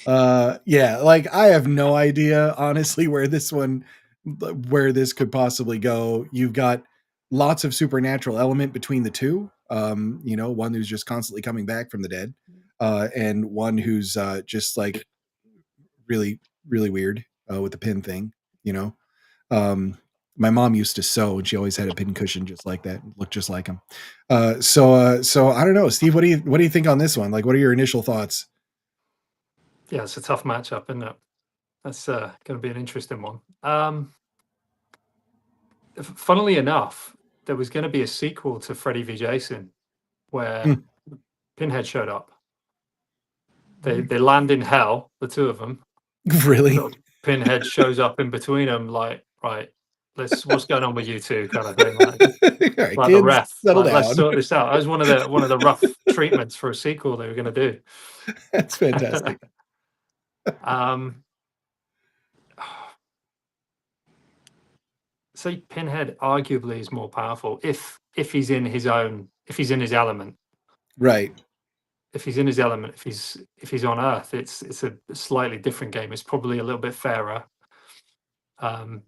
Yeah, like I have no idea honestly where this could possibly go. You've got lots of supernatural element between the two. You know, one who's just constantly coming back from the dead, and one who's just like really, really weird with the pin thing, you know. My mom used to sew and she always had a pin cushion just like that, looked just like him. So I don't know, Steve, what do you think on this one? Like, what are your initial thoughts? Yeah, it's a tough matchup, isn't it? That's going to be an interesting one. funnily enough, there was going to be a sequel to Freddy v Jason where Pinhead showed up. They land in hell, the two of them. Really? Little Pinhead shows up in between them, like, right, what's going on with you two, kind of thing. Like, All right, like kids, the ref, settle like, let's down. sort this out. That was one of the rough treatments for a sequel they were going to do. That's fantastic. Say Pinhead arguably is more powerful if he's in his element. Right. If he's in his element, if he's on Earth, it's a slightly different game. It's probably a little bit fairer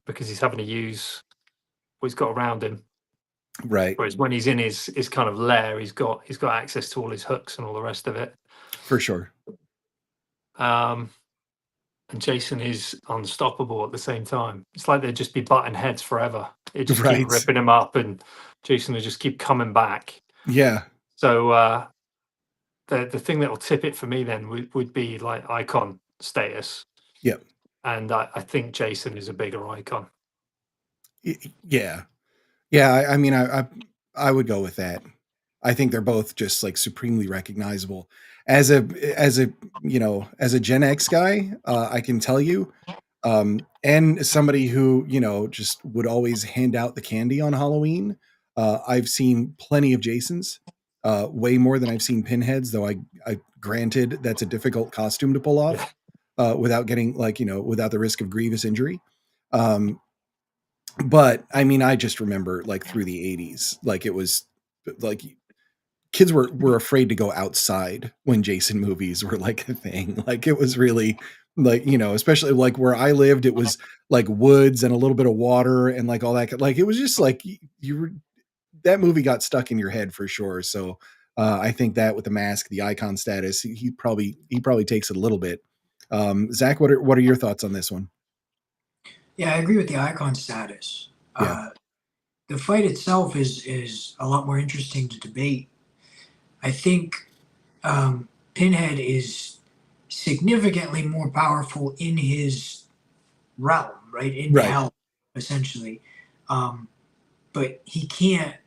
because he's having to use what he's got around him. Right. Whereas when he's in his kind of lair, he's got access to all his hooks and all the rest of it. For sure. And Jason is unstoppable at the same time. It's like they'd just be butting heads forever. It just Right. keep ripping him up, and Jason would just keep coming back. Yeah. So the thing that will tip it for me then would be like icon status. Yep. And I think Jason is a bigger icon. Yeah. Yeah. I mean, I would go with that. I think they're both just like supremely recognizable. As a Gen X guy, I can tell you, and somebody who, just would always hand out the candy on Halloween. I've seen plenty of Jasons, way more than I've seen Pinheads, though I granted that's a difficult costume to pull off, without getting without the risk of grievous injury. But I mean, I just remember like through the 80s, like it was like kids were afraid to go outside when Jason movies were like a thing. Like it was really like, especially like where I lived, it was like woods and a little bit of water and like all that. Like it was just like that movie got stuck in your head for sure. So I think that with the mask, the icon status, he probably takes it a little bit. Zach, what are your thoughts on this one? Yeah, I agree with the icon status. Yeah. The fight itself is a lot more interesting to debate. I think Pinhead is significantly more powerful in his realm, right? In Right. hell, essentially. But he can't.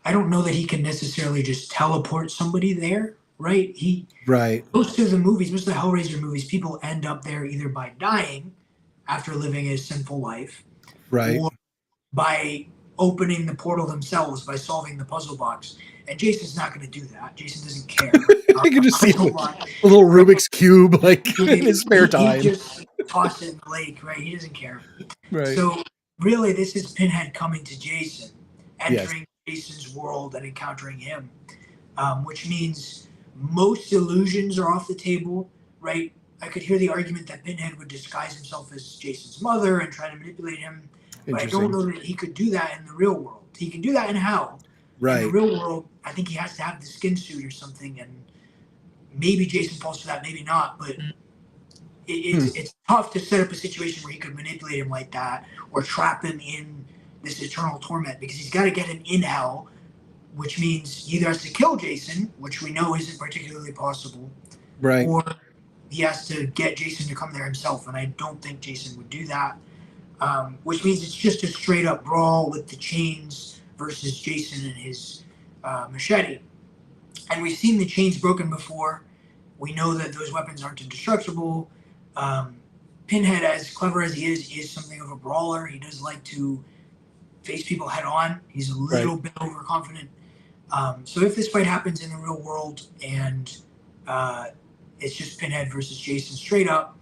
I don't know that he can necessarily just teleport somebody there, right? Right. Most of the Hellraiser movies, people end up there either by dying after living a sinful life, Right, or by opening the portal themselves by solving the puzzle box. And Jason's not going to do that. Jason doesn't care. I can just see a little Rubik's cube like in his spare time. He just toss it in the lake, right? He doesn't care. Right. So really, this is Pinhead coming to Jason, entering Yes. Jason's world and encountering him, which means most illusions are off the table, right? I could hear the argument that Pinhead would disguise himself as Jason's mother and try to manipulate him, but I don't know that he could do that in the real world. He can do that in hell. Right. In the real world, I think he has to have the skin suit or something, and maybe Jason falls for that, maybe not, but it's tough to set up a situation where he could manipulate him like that or trap him in this eternal torment, because he's got to get him in hell, which means he either has to kill Jason, which we know isn't particularly possible, Right. or he has to get Jason to come there himself, and I don't think Jason would do that, which means it's just a straight up brawl with the chains versus Jason and his machete. And we've seen the chains broken before. We know that those weapons aren't indestructible. Pinhead, as clever as he is something of a brawler. He does like to face people head on. He's a little bit overconfident. So if this fight happens in the real world and it's just Pinhead versus Jason straight up,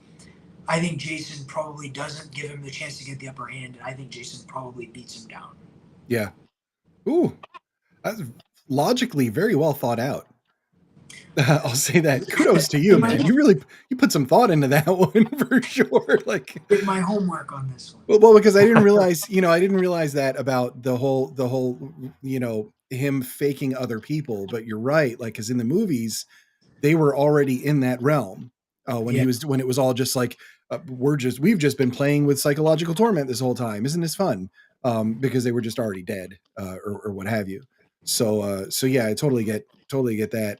I think Jason probably doesn't give him the chance to get the upper hand, and I think Jason probably beats him down. Yeah. Ooh, that's logically very well thought out. I'll say that. Kudos to you, man. You put some thought into that one for sure. Like, did my homework on this one. Well, because I didn't realize, that about the whole, him faking other people. But you're right. Like, because in the movies, they were already in that realm when it was all just like, we've just been playing with psychological torment this whole time. Isn't this fun? Because they were just already dead or what have you. So yeah, I totally get that.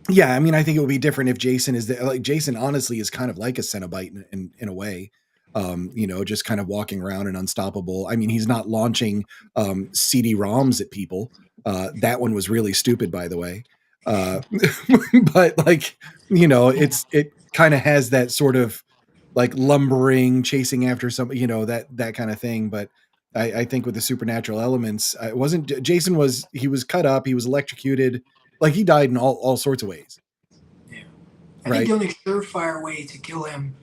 Yeah, I mean, I think it would be different if Jason Jason honestly is kind of like a Cenobite in a way. you know, just kind of walking around and unstoppable. I mean, he's not launching CD-ROMs at people. That one was really stupid, by the way. But like, you know, it kind of has that sort of like lumbering, chasing after something, you know, that kind of thing. But I think with the supernatural elements, it wasn't Jason he was cut up, he was electrocuted, like he died in all sorts of ways. Yeah. I Right. think the only surefire way to kill him,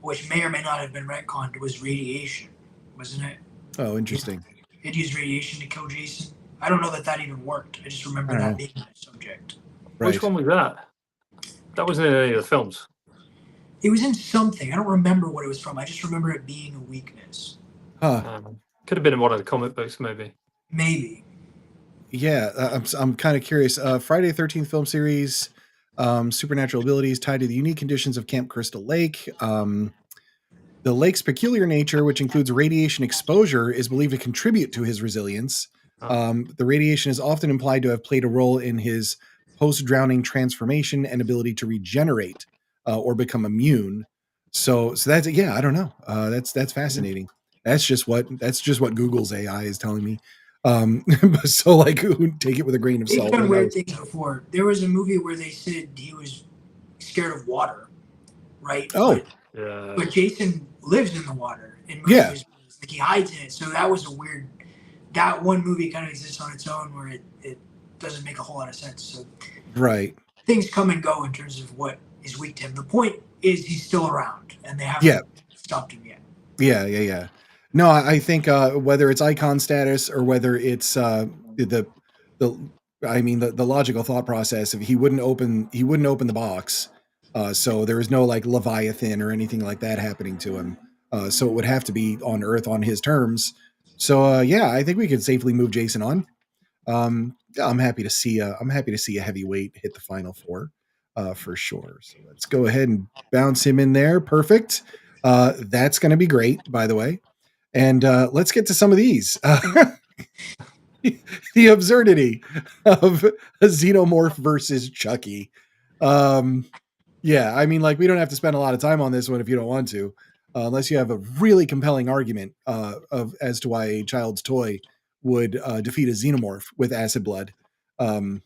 which may or may not have been retconned, was radiation, wasn't it? Oh, interesting. It used radiation to kill Jason. I don't know that even worked. I just remember that being the subject. Right. Which one was that? That wasn't in any of the films. It was in something. I don't remember what it was from. I just remember it being a weakness. Could have been in one of the comic books, maybe. Maybe. Yeah, I'm kind of curious. Friday the 13th film series, supernatural abilities tied to the unique conditions of Camp Crystal Lake. The lake's peculiar nature, which includes radiation exposure, is believed to contribute to his resilience. The radiation is often implied to have played a role in his post-drowning transformation and ability to regenerate or become immune. So that's, yeah, I don't know. That's fascinating. That's just what Google's AI is telling me. So like, take it with a grain of salt. They've done weird things before. There was a movie where they said he was scared of water, right? Oh, but Jason lives in the water in most of his movies. Like he hides in it. So that was a weird. That one movie kind of exists on its own, where it doesn't make a whole lot of sense. So right, things come and go in terms of what is weak to him. The point is he's still around, and they haven't stopped him yet. Yeah. No, I think whether it's icon status or whether it's the logical thought process, if he wouldn't open the box, so there is no like Leviathan or anything like that happening to him. So it would have to be on Earth on his terms. So yeah, I think we could safely move Jason on. I'm happy to see a heavyweight hit the final four for sure. So let's go ahead and bounce him in there. Perfect. That's going to be great, by the way. And let's get to some of these. The absurdity of a xenomorph versus Chucky. Yeah, I mean, like, we don't have to spend a lot of time on this one if you don't want to, unless you have a really compelling argument as to why a child's toy would defeat a xenomorph with acid blood. I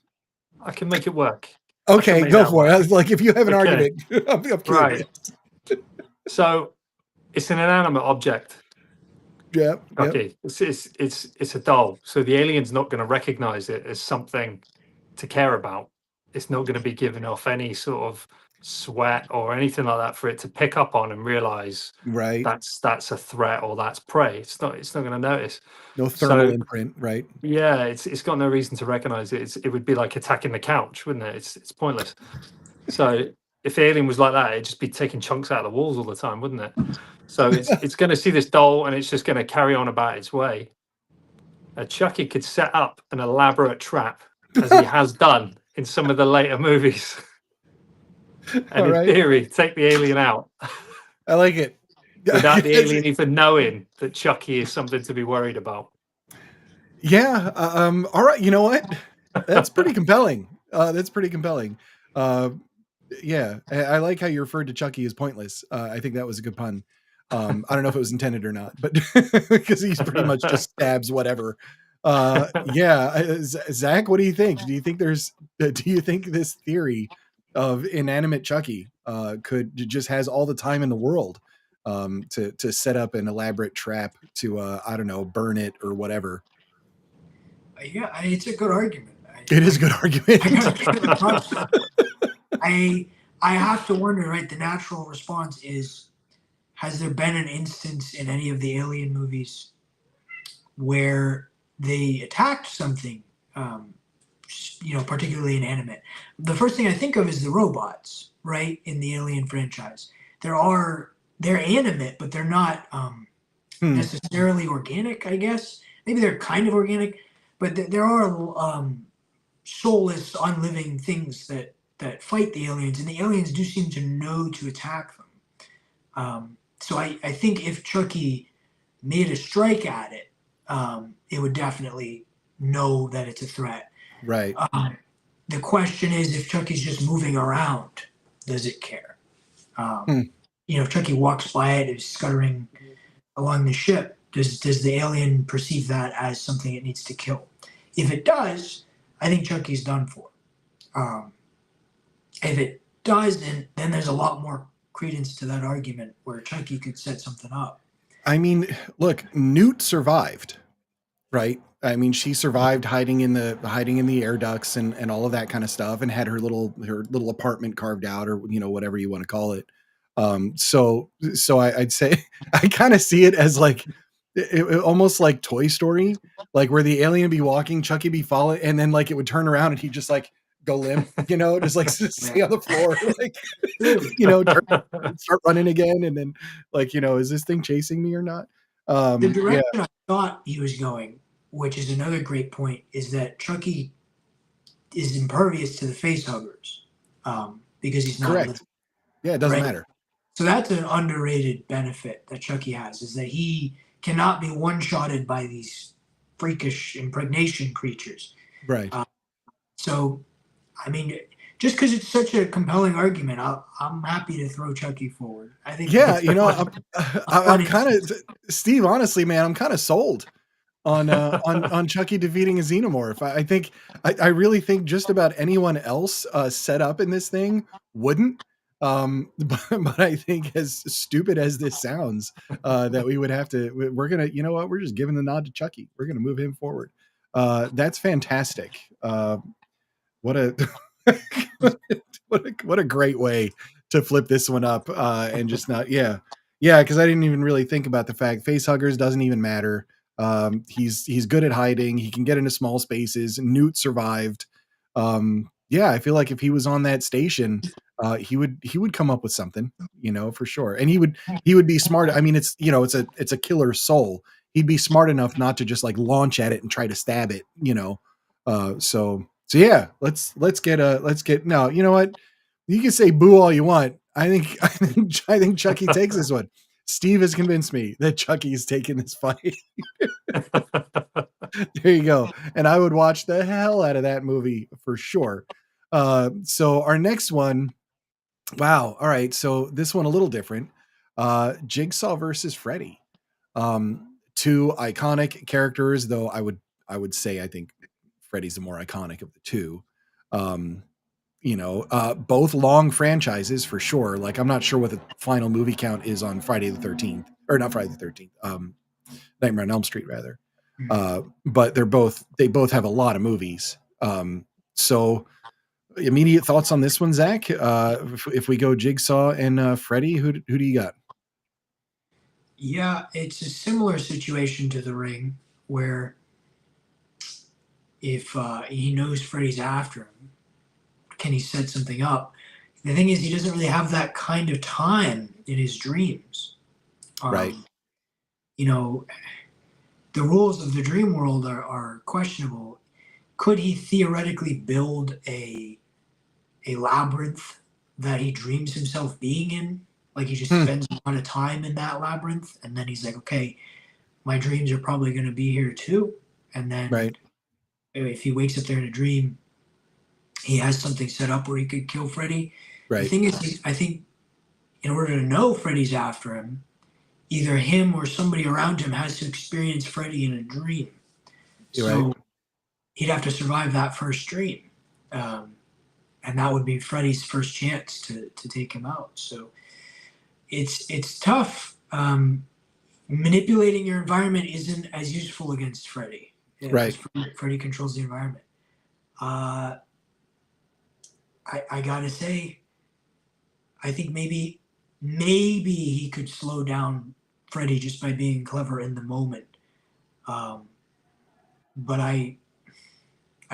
can make it work. Okay, go for it. Like, if you have an argument, I'm curious. Right. So it's an inanimate object. Yeah. Okay. It's a doll. So the alien's not going to recognize it as something to care about. It's not going to be giving off any sort of sweat or anything like that for it to pick up on and realize that's a threat or that's prey. It's not going to notice. No thermal imprint, right? Yeah, it's got no reason to recognize it. It would be like attacking the couch, wouldn't it? It's pointless. So if the alien was like that, it'd just be taking chunks out of the walls all the time, wouldn't it? So it's going to see this doll and it's just going to carry on about its way. Chucky could set up an elaborate trap, as he has done in some of the later movies. And in theory, take the alien out. I like it. Without the alien even knowing that Chucky is something to be worried about. Yeah. All right. You know what? That's pretty compelling. Yeah. I like how you referred to Chucky as pointless. I think that was a good pun. I don't know if it was intended or not, but because he's pretty much just stabs whatever. Yeah. Zach, what do you think? Do you think this theory of inanimate Chucky just has all the time in the world to set up an elaborate trap to I don't know, burn it or whatever? Yeah, it's a good argument. It is a good argument. I have to wonder, right? The natural response is, has there been an instance in any of the Alien movies where they attacked something, particularly inanimate? The first thing I think of is the robots, right? In the Alien franchise, they're animate, but they're not necessarily organic, I guess. Maybe they're kind of organic, but there are soulless, unliving things that fight the aliens, and the aliens do seem to know to attack them. So I think if Chucky made a strike at it, it would definitely know that it's a threat. Right. The question is, if Chucky's just moving around, does it care? if Chucky walks by it, is scuttering along the ship, does the alien perceive that as something it needs to kill? If it does, I think Chucky's done for. Um, if it doesn't, then there's a lot more credence to that argument where Chucky could set something up. I mean, look, Newt survived, right? I mean, she survived hiding in the air ducts and all of that kind of stuff, and had her little apartment carved out, or whatever you want to call it. So I'd say I kind of see it as like almost like Toy Story, like where the alien be walking, Chucky be following, and then like it would turn around and he just like go limp, just like stay on the floor, like start running again, and then like is this thing chasing me or not? The direction I thought he was going, which is another great point, is that Chucky is impervious to the face huggers because he's not correct. living. Yeah, it doesn't matter. So that's an underrated benefit that Chucky has, is that he cannot be one-shotted by these freakish impregnation creatures. Right. So, I mean, just because it's such a compelling argument, I'm happy to throw Chucky forward. I think. Yeah, I'm kind of, Steve. Honestly, man, I'm kind of sold on Chucky defeating a xenomorph. I think I really think just about anyone else set up in this thing wouldn't. But I think, as stupid as this sounds, that we would have to, we're gonna, we're just giving the nod to Chucky. We're gonna move him forward. That's fantastic. What a what a great way to flip this one up, and just not, because I didn't even really think about the fact face huggers doesn't even matter. He's good at hiding. He can get into small spaces. Newt survived. I feel like if he was on that station, he would come up with something, for sure. And he would be smart. I mean, it's a killer soul. He'd be smart enough not to just like launch at it and try to stab it, So yeah, let's get no, you know what? You can say boo all you want. I think Chucky takes this one. Steve has convinced me that Chucky's taking this fight. There you go. And I would watch the hell out of that movie for sure. So our next one, wow. All right. So this one a little different. Jigsaw versus Freddy. Two iconic characters, though I would say I think Freddy's the more iconic of the two. Both long franchises for sure. Like, I'm not sure what the final movie count is on Friday the 13th, or not Friday the 13th, Nightmare on Elm Street rather. But they both have a lot of movies. So immediate thoughts on this one, Zach? If we go Jigsaw and Freddy, who do you got? Yeah, it's a similar situation to The Ring, where if he knows Freddy's after him, can he set something up? The thing is, he doesn't really have that kind of time in his dreams. Right. The rules of the dream world are questionable. Could he theoretically build a labyrinth that he dreams himself being in? Like, he just spends a lot of time in that labyrinth, and then he's like, okay, my dreams are probably going to be here too. And then if he wakes up there in a dream, he has something set up where he could kill Freddy. Right. The thing is, I think in order to know Freddy's after him, either him or somebody around him has to experience Freddy in a dream. So he'd have to survive that first dream. And that would be Freddy's first chance to take him out. So it's tough. Manipulating your environment isn't as useful against Freddy. Right. Freddy controls the environment. I gotta say, I think maybe he could slow down Freddy just by being clever in the moment. But I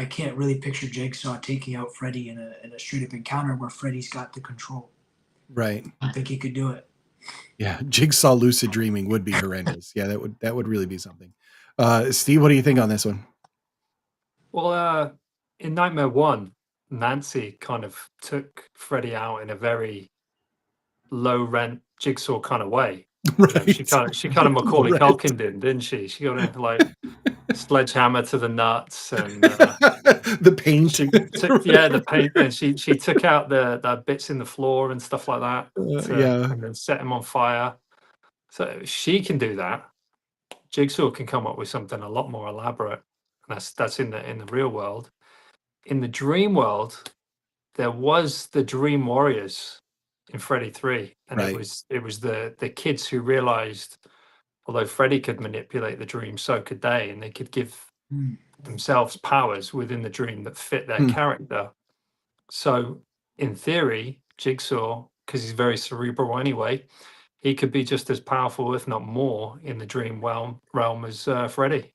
can't really picture Jigsaw taking out Freddy in a straight up encounter where Freddy's got the control. Right. I think he could do it. Yeah, Jigsaw lucid dreaming would be horrendous. Yeah, that would really be something. Steve, what do you think on this one? Well, in Nightmare 1, Nancy kind of took Freddy out in a very low rent Jigsaw kind of way. Right. She kind of Macaulay Culkin didn't she? She got in like sledgehammer to the nuts, and the paint. she took the paint, and she took out the bits in the floor and stuff like that, Yeah. and then set them on fire. So she can do that. Jigsaw can come up with something a lot more elaborate. And that's in the real world. In the dream world, there was the Dream Warriors in Freddy 3, and Right. it was the kids who realized, although Freddy could manipulate the dream, so could they, and they could give themselves powers within the dream that fit their character. So in theory, Jigsaw, because he's very cerebral anyway, he could be just as powerful, if not more, in the dream realm as Freddy.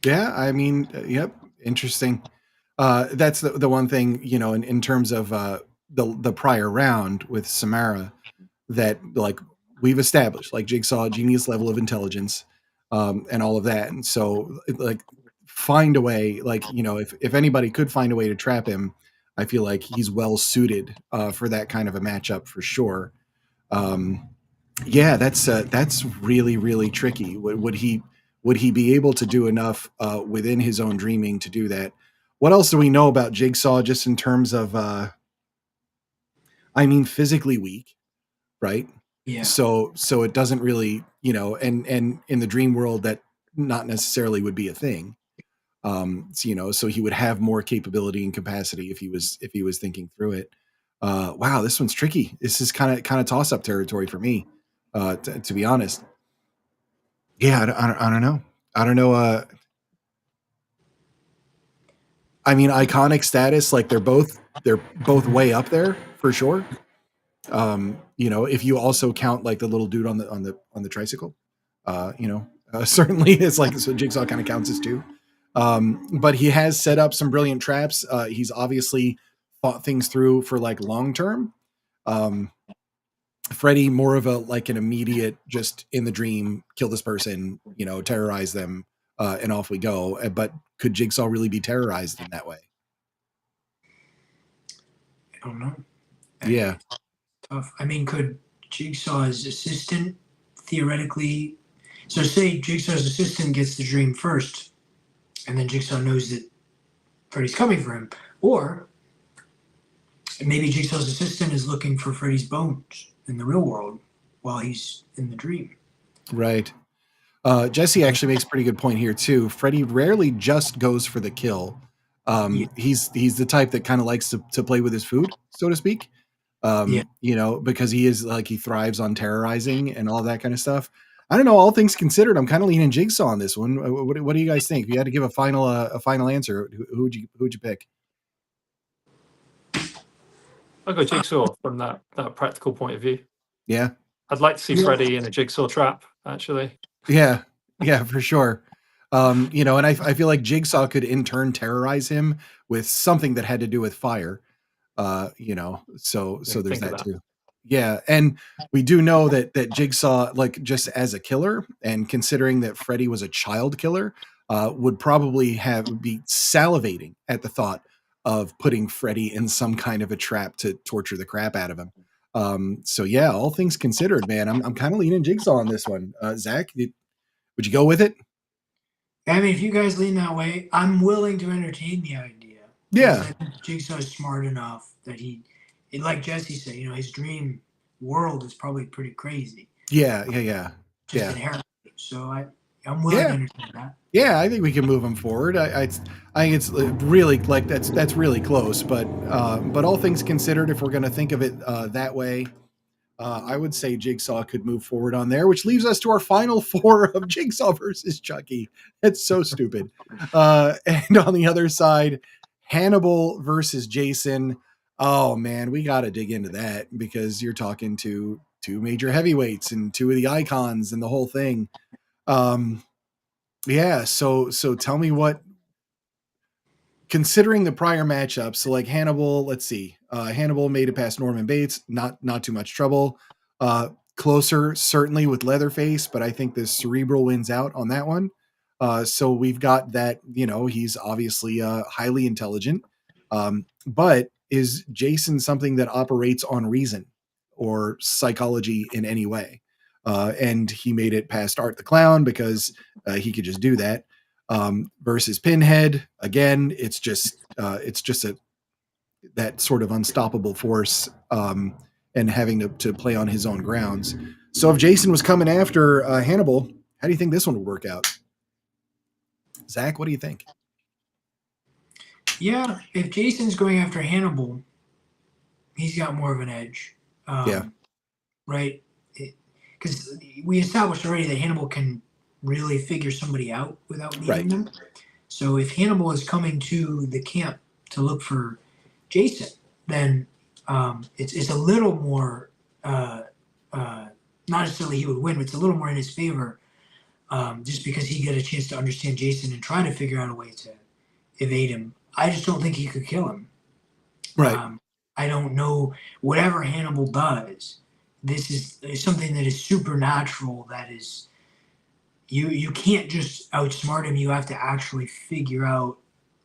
Yeah, I mean, yep, interesting. That's the one thing, you know, in terms of the prior round with Samara, that like we've established, like Jigsaw, genius level of intelligence, and all of that. And so like find a way, like, you know, if anybody could find a way to trap him, I feel like he's well suited for that kind of a matchup for sure. Yeah, that's really, really tricky. Would he be able to do enough within his own dreaming to do that? What else do we know about Jigsaw just in terms of I mean, physically weak, right? Yeah. So it doesn't really, you know, and in the dream world that not necessarily would be a thing. So, you know, so he would have more capability and capacity if he was thinking through it. Wow, this one's tricky. This is kind of toss up territory for me, to be honest. Yeah, I don't know. I don't know. I mean, iconic status, like they're both way up there for sure. You know, if you also count like the little dude on the tricycle, you know, certainly it's like, so Jigsaw kind of counts as two. But he has set up some brilliant traps. He's obviously thought things through for like long term. Freddy more of a like an immediate, just in the dream, kill this person, you know, terrorize them, and off we go. But could Jigsaw really be terrorized in that way? I don't know. Yeah. Tough. I mean, could Jigsaw's assistant theoretically? So, say Jigsaw's assistant gets the dream first, and then Jigsaw knows that Freddy's coming for him, or maybe Jigsaw's assistant is looking for Freddy's bones in the real world while he's in the dream. Right. Jesse actually makes a pretty good point here too. Freddy rarely just goes for the kill. He's the type that kind of likes to play with his food, so to speak. You know, because he is like, he thrives on terrorizing and all that kind of stuff. I don't know. All things considered, I'm kind of leaning Jigsaw on this one. What do you guys think? If you had to give a final answer, who would you pick? I'll go Jigsaw from that practical point of view. Yeah, I'd like to see Freddy in a Jigsaw trap, actually. yeah, for sure. You know, and I feel like Jigsaw could in turn terrorize him with something that had to do with fire. You know, so there's that too. Yeah, and we do know that Jigsaw, like just as a killer, and considering that Freddy was a child killer, would probably be salivating at the thought of putting Freddy in some kind of a trap to torture the crap out of him. So yeah, all things considered, man, I'm kind of leaning Jigsaw on this one. Zach, would you go with it? I mean, if you guys lean that way, I'm willing to entertain the idea. Yeah. I think Jigsaw is smart enough that like Jesse said, you know, his dream world is probably pretty crazy. Yeah. Just inherently. So I'm willing to entertain that. Yeah, I think we can move him forward. I think it's really like that's really close. But all things considered, if we're going to think of it that way, I would say Jigsaw could move forward on there, which leaves us to our final four of Jigsaw versus Chucky. It's so stupid. And on the other side, Hannibal versus Jason. Oh man, we got to dig into that because you're talking to two major heavyweights and two of the icons and the whole thing. Yeah. So tell me what, considering the prior matchups, so like Hannibal, let's see, Hannibal made it past Norman Bates, not too much trouble. Closer certainly with Leatherface, but I think the cerebral wins out on that one. So we've got that, you know, he's obviously highly intelligent. But is Jason something that operates on reason or psychology in any way? and he made it past Art the Clown because he could just do that. Versus Pinhead, again, it's just that sort of unstoppable force, and having to play on his own grounds. So if Jason was coming after Hannibal, how do you think this one would work out? Zach, what do you think? Yeah, if Jason's going after Hannibal, he's got more of an edge. Yeah. Right? Because we established already that Hannibal can really figure somebody out without meeting Right. them. So if Hannibal is coming to the camp to look for Jason, then it's a little more, not necessarily he would win, but it's a little more in his favor, just because he get a chance to understand Jason and try to figure out a way to evade him. I just don't think he could kill him. Right. I don't know. Whatever Hannibal does, this is something that is supernatural. That is, you can't just outsmart him. You have to actually figure out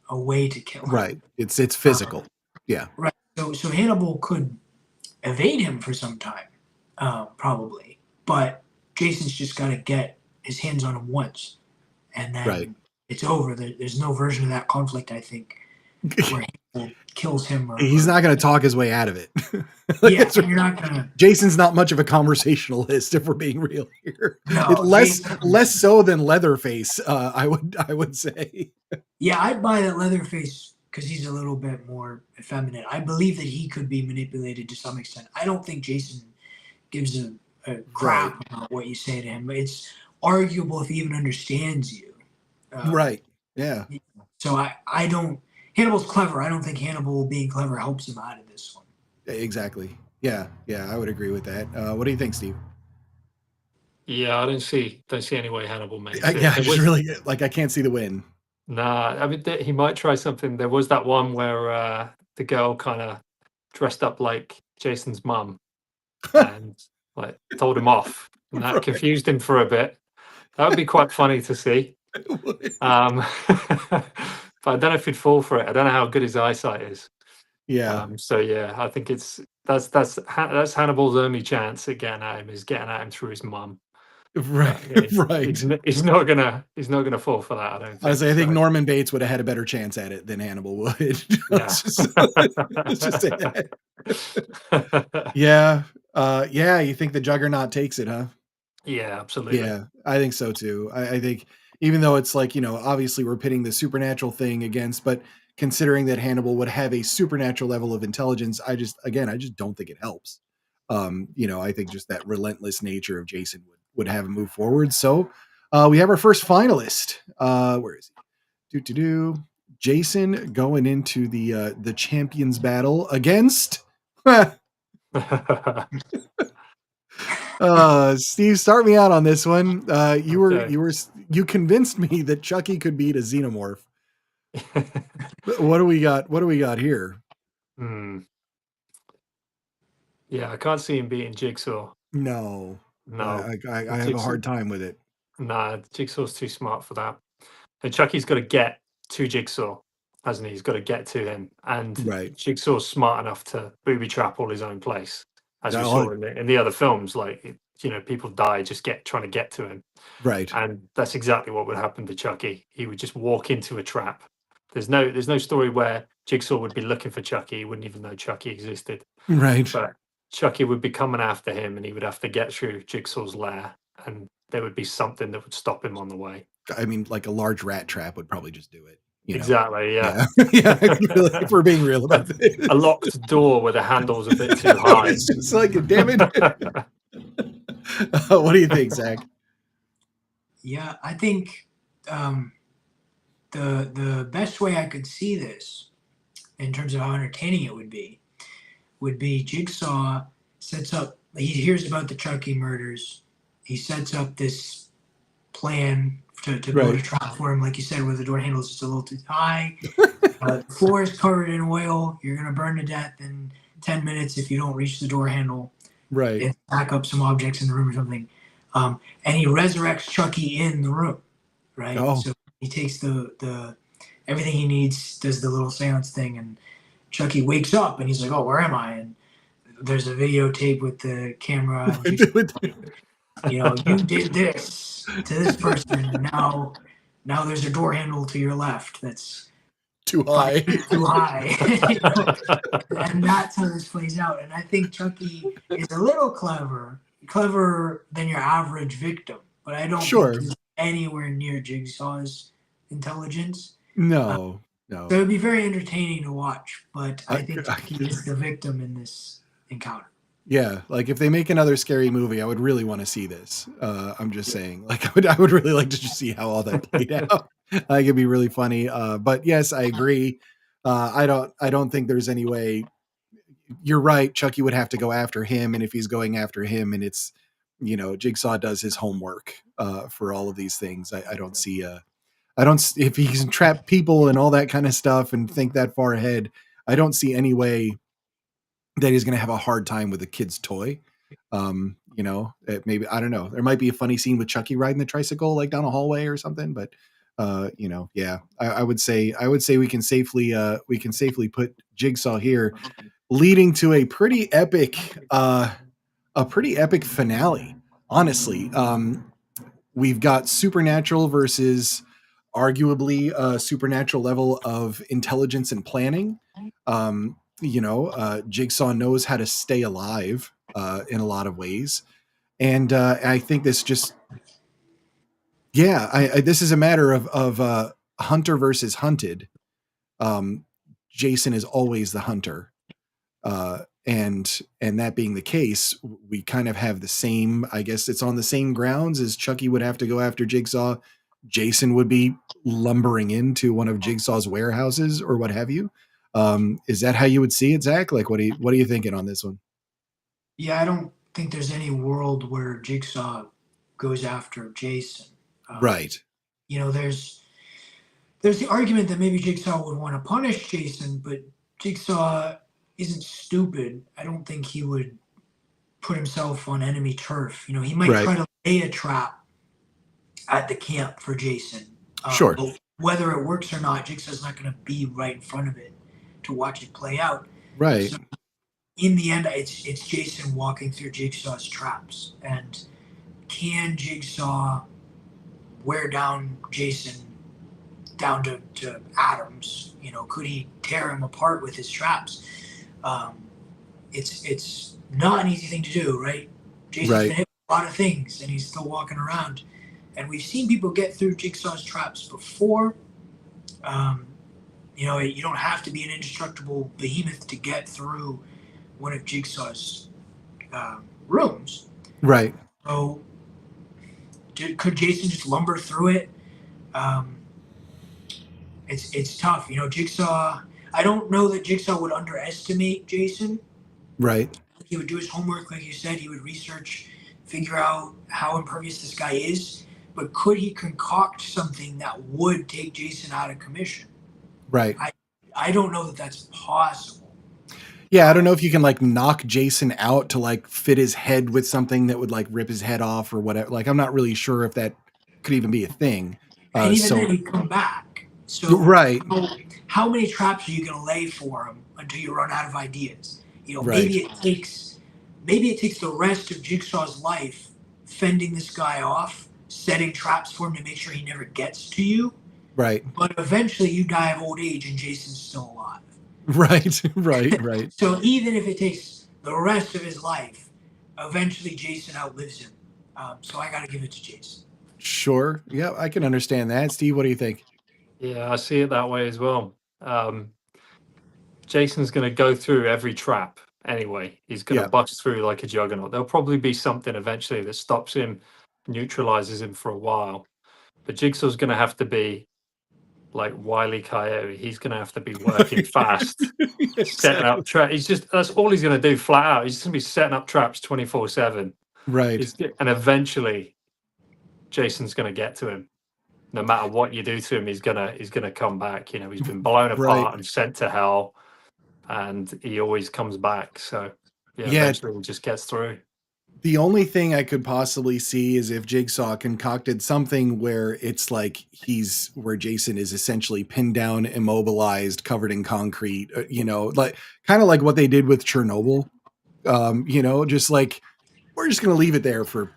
a way to kill him. Right. It's physical. Yeah. Right. So Hannibal could evade him for some time, probably, but Jason's just got to get his hands on him once, and then it's over. There's no version of that conflict, I think, where Hannibal kills him. He's not going to talk his way out of it. Yeah, you're not gonna. Jason's not much of a conversationalist, if we're being real here. No, less so than Leatherface, I would say. Yeah, I'd buy that Leatherface because he's a little bit more effeminate. I believe that he could be manipulated to some extent. I don't think Jason gives a crap about what you say to him. But it's arguable if he even understands you. Right. Yeah. So I don't. Hannibal's clever. I don't think Hannibal being clever helps him out of this one. Exactly. Yeah. I would agree with that. What do you think, Steve? Yeah, I don't see any way Hannibal makes it. Yeah, really I can't see the win. Nah, I mean he might try something. There was that one where the girl kind of dressed up like Jason's mum and like told him off, and that confused him for a bit. That would be quite funny to see. But I don't know if he'd fall for it. I don't know how good his eyesight is. Yeah. So yeah, I think that's Hannibal's only chance at getting at him is getting at him through his mum. Right. He's not gonna fall for that. I don't think. I think Norman Bates would have had a better chance at it than Hannibal would. Let's just say that. Yeah. You think the Juggernaut takes it, huh? Yeah, absolutely. Yeah, I think so too. I think even though it's like, obviously we're pitting the supernatural thing against, but considering that Hannibal would have a supernatural level of intelligence, I just don't think it helps. I think just that relentless nature of Jason would have him move forward. So we have our first finalist. Where is he? Jason going into the champions battle against Steve, start me out on this one. You convinced me that Chucky could beat a xenomorph. What do we got here? Yeah, I can't see him beating Jigsaw. No. I have a hard time with it. Nah, Jigsaw's too smart for that. And Chucky's got to get to Jigsaw, hasn't he? He's got to get to him. And Jigsaw's smart enough to booby trap all his own place, as we saw in the other films. Like, people die just trying to get to him. Right. And that's exactly what would happen to Chucky. He would just walk into a trap. There's no story where Jigsaw would be looking for Chucky. He wouldn't even know Chucky existed. Right. But Chucky would be coming after him, and he would have to get through Jigsaw's lair, and there would be something that would stop him on the way. I mean, like a large rat trap would probably just do it. Exactly, yeah. If we're being real about it. A locked door where the handle's a bit too high. It's just like, damn it. What do you think, Zach? Yeah, I think the best way I could see this in terms of how entertaining it would be Jigsaw sets up, he hears about the Chucky murders. He sets up this plan to go to trial for him, like you said, where the door handle is just a little too high. The floor is covered in oil. You're going to burn to death in 10 minutes if you don't reach the door handle. Right. And back up some objects in the room or something. And he resurrects Chucky in the room, right? Oh. So he takes the everything he needs, does the little seance thing, and Chucky wakes up and he's like, "Oh, where am I?" And there's a videotape with the camera. You know, you did this to this person, and now there's a door handle to your left that's Too 5 high. feet too high. You know? And that's how this plays out. And I think Chucky is a little cleverer than your average victim, but I don't Sure. think he's anywhere near Jigsaw's intelligence. No. So it'd be very entertaining to watch, but I think I- he is the victim in this encounter. Yeah, like if they make another scary movie, I would really want to see this. I'm just saying, like I would really like to just see how all that played out. Like it'd be really funny. But yes, I agree. I don't think there's any way. You're right. Chucky would have to go after him, and if he's going after him, and it's, you know, Jigsaw does his homework for all of these things. I don't see. If he can trap people and all that kind of stuff and think that far ahead. I don't see any way that he's going to have a hard time with a kid's toy. You know, maybe, I don't know. There might be a funny scene with Chucky riding the tricycle, like down a hallway or something, but you know, yeah, I would say we can safely put Jigsaw here, leading to a pretty epic finale. Honestly, we've got supernatural versus arguably a supernatural level of intelligence and planning. You know, Jigsaw knows how to stay alive in a lot of ways, and I think this just, yeah, this is a matter of hunter versus hunted. Jason is always the hunter, and that being the case, we kind of have the same. I guess it's on the same grounds as Chucky would have to go after Jigsaw. Jason would be lumbering into one of Jigsaw's warehouses or what have you. Is that how you would see it, Zach? Like, what are you thinking on this one? Yeah, I don't think there's any world where Jigsaw goes after Jason. Right. You know, there's the argument that maybe Jigsaw would want to punish Jason, but Jigsaw isn't stupid. I don't think he would put himself on enemy turf. You know, he might try to lay a trap at the camp for Jason. Sure. But whether it works or not, Jigsaw's not going to be right in front of it to watch it play out. Right. So in the end, it's Jason walking through Jigsaw's traps. And can Jigsaw wear down Jason down to atoms? You know, could he tear him apart with his traps? It's not an easy thing to do, right? Jason's been hit with a lot of things, and he's still walking around. And we've seen people get through Jigsaw's traps before. You know, you don't have to be an indestructible behemoth to get through one of Jigsaw's rooms. Right. So could Jason just lumber through it? It's tough. You know, Jigsaw, I don't know that Jigsaw would underestimate Jason. Right. He would do his homework, like you said. He would research, figure out how impervious this guy is. But could he concoct something that would take Jason out of commission? Right. I don't know that that's possible. Yeah, I don't know if you can like knock Jason out to like fit his head with something that would like rip his head off or whatever. Like, I'm not really sure if that could even be a thing. And even then, he'd come back. So how many traps are you going to lay for him until you run out of ideas? You know, maybe it takes the rest of Jigsaw's life fending this guy off, setting traps for him to make sure he never gets to you. Right. But eventually you die of old age and Jason's still alive. Right. So even if it takes the rest of his life, eventually Jason outlives him. So I got to give it to Jason. Sure. Yeah, I can understand that. Steve, what do you think? Yeah, I see it that way as well. Jason's going to go through every trap anyway. He's going to bust through like a juggernaut. There'll probably be something eventually that stops him, neutralizes him for a while. But Jigsaw's going to have to be like Wile E. Coyote. He's going to have to be working fast, setting up traps. That's all he's going to do flat out. He's just going to be setting up traps 24/7. Right. And eventually Jason's going to get to him. No matter what you do to him, he's gonna come back. You know, he's been blown apart and sent to hell, and he always comes back. So eventually he just gets through. The only thing I could possibly see is if Jigsaw concocted something where it's like where Jason is essentially pinned down, immobilized, covered in concrete, you know, like kind of like what they did with Chernobyl. You know, just like, we're just going to leave it there for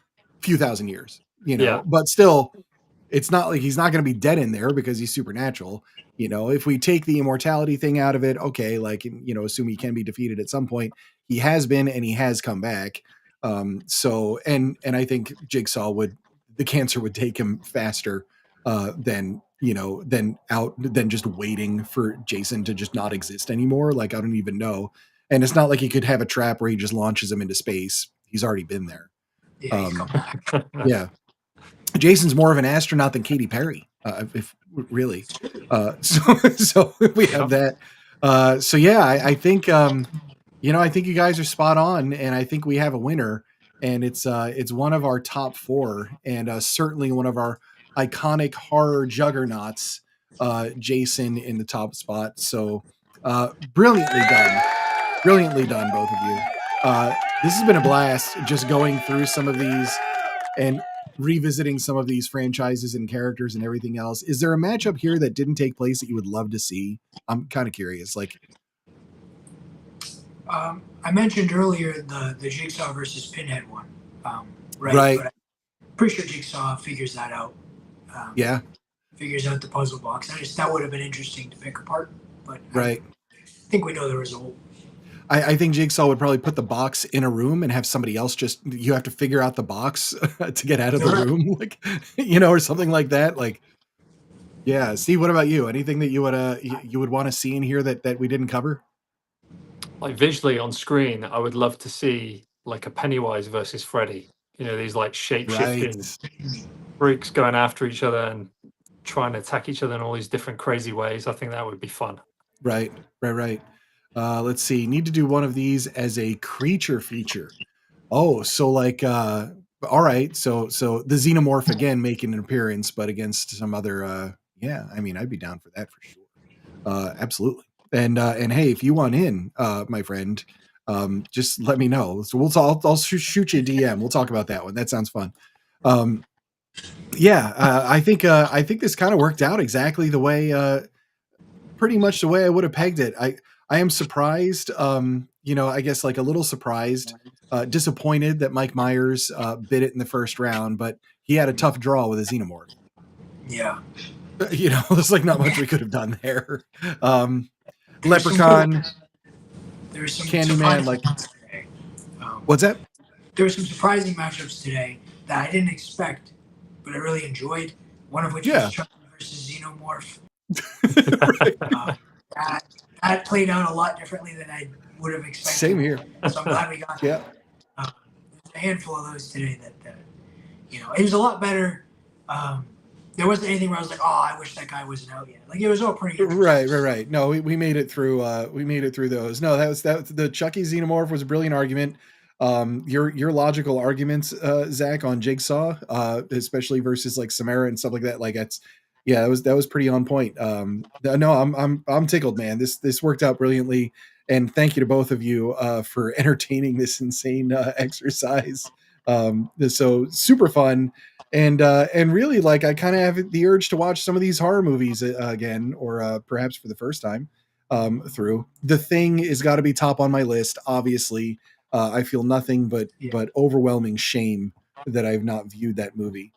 few thousand years, you know, Yeah. but still, it's not like he's not going to be dead in there because he's supernatural. You know, if we take the immortality thing out of it, okay, like, you know, assume he can be defeated at some point. He has been, and he has come back. So, and I think Jigsaw the cancer would take him faster than, you know, than just waiting for Jason to just not exist anymore. Like, I don't even know. And it's not like he could have a trap where he just launches him into space. He's already been there. Yeah, he's come back. Yeah. Jason's more of an astronaut than Katy Perry, if really. So we have that. So yeah, I think you know, I think you guys are spot on, and I think we have a winner, and it's one of our top 4, and certainly one of our iconic horror juggernauts, Jason in the top spot. So brilliantly done, both of you. This has been a blast, just going through some of these and revisiting some of these franchises and characters and everything else. Is there a matchup here that didn't take place that you would love to see? I'm kind of curious. Like, I mentioned earlier the Jigsaw versus Pinhead one, right? Right. But I'm pretty sure Jigsaw figures that out. Yeah. Figures out the puzzle box. That would have been interesting to pick apart, but Right. I think we know the result. I think Jigsaw would probably put the box in a room and have somebody else you have to figure out the box to get out of the room, like, you know, or something like that. Like, yeah. Steve, what about you? Anything that you would want to see in here that we didn't cover? Like visually on screen, I would love to see like a Pennywise versus Freddy. You know, these like shape-shifting freaks going after each other and trying to attack each other in all these different crazy ways. I think that would be fun. Right. Let's see. Need to do one of these as a creature feature. Oh, so like, all right. So the xenomorph again making an appearance, but against some other. Yeah, I mean, I'd be down for that for sure. Absolutely. And hey, if you want in, my friend, just let me know. So I'll shoot you a DM. We'll talk about that one. That sounds fun. Yeah, I think this kind of worked out exactly the way. Pretty much the way I would have pegged it. I am surprised, you know, I guess like a little surprised, disappointed that Mike Myers bit it in the first round, but he had a tough draw with a xenomorph. Yeah. You know, there's like not much we could have done there. Leprechaun, there's some Candyman, like, today. What's that? There were some surprising matchups today that I didn't expect, but I really enjoyed. One of which was Chucky versus Xenomorph. That played out a lot differently than I would have expected. Same here. So I'm glad we got a handful of those today that you know, it was a lot better. There wasn't anything where I was like, oh, I wish that guy wasn't out yet. Like, it was all pretty right. No, we made it through those. No, that the Chucky Xenomorph was a brilliant argument. Your logical arguments, Zach, on Jigsaw, especially versus like Samara and stuff like that, like that was pretty on point. No, I'm tickled, man. This worked out brilliantly, and thank you to both of you for entertaining this insane exercise. So super fun, and really, like, I kind of have the urge to watch some of these horror movies again, or perhaps for the first time through. The Thing has got to be top on my list, obviously. I feel nothing but overwhelming shame that I've not viewed that movie,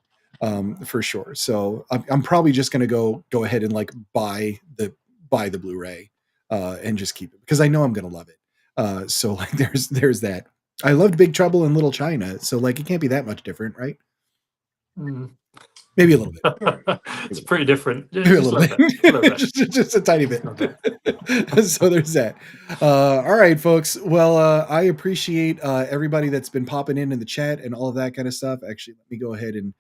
for sure. So I'm probably just going to go ahead and like buy the Blu-ray and just keep it because I know I'm going to love it. So like there's that. I loved Big Trouble in Little China, so like it can't be that much different, right? Maybe a little bit. It's pretty different. Maybe a little bit. Just a tiny bit. So there's that. All right, folks. Well, I appreciate everybody that's been popping in the chat and all of that kind of stuff. Actually, let me go ahead and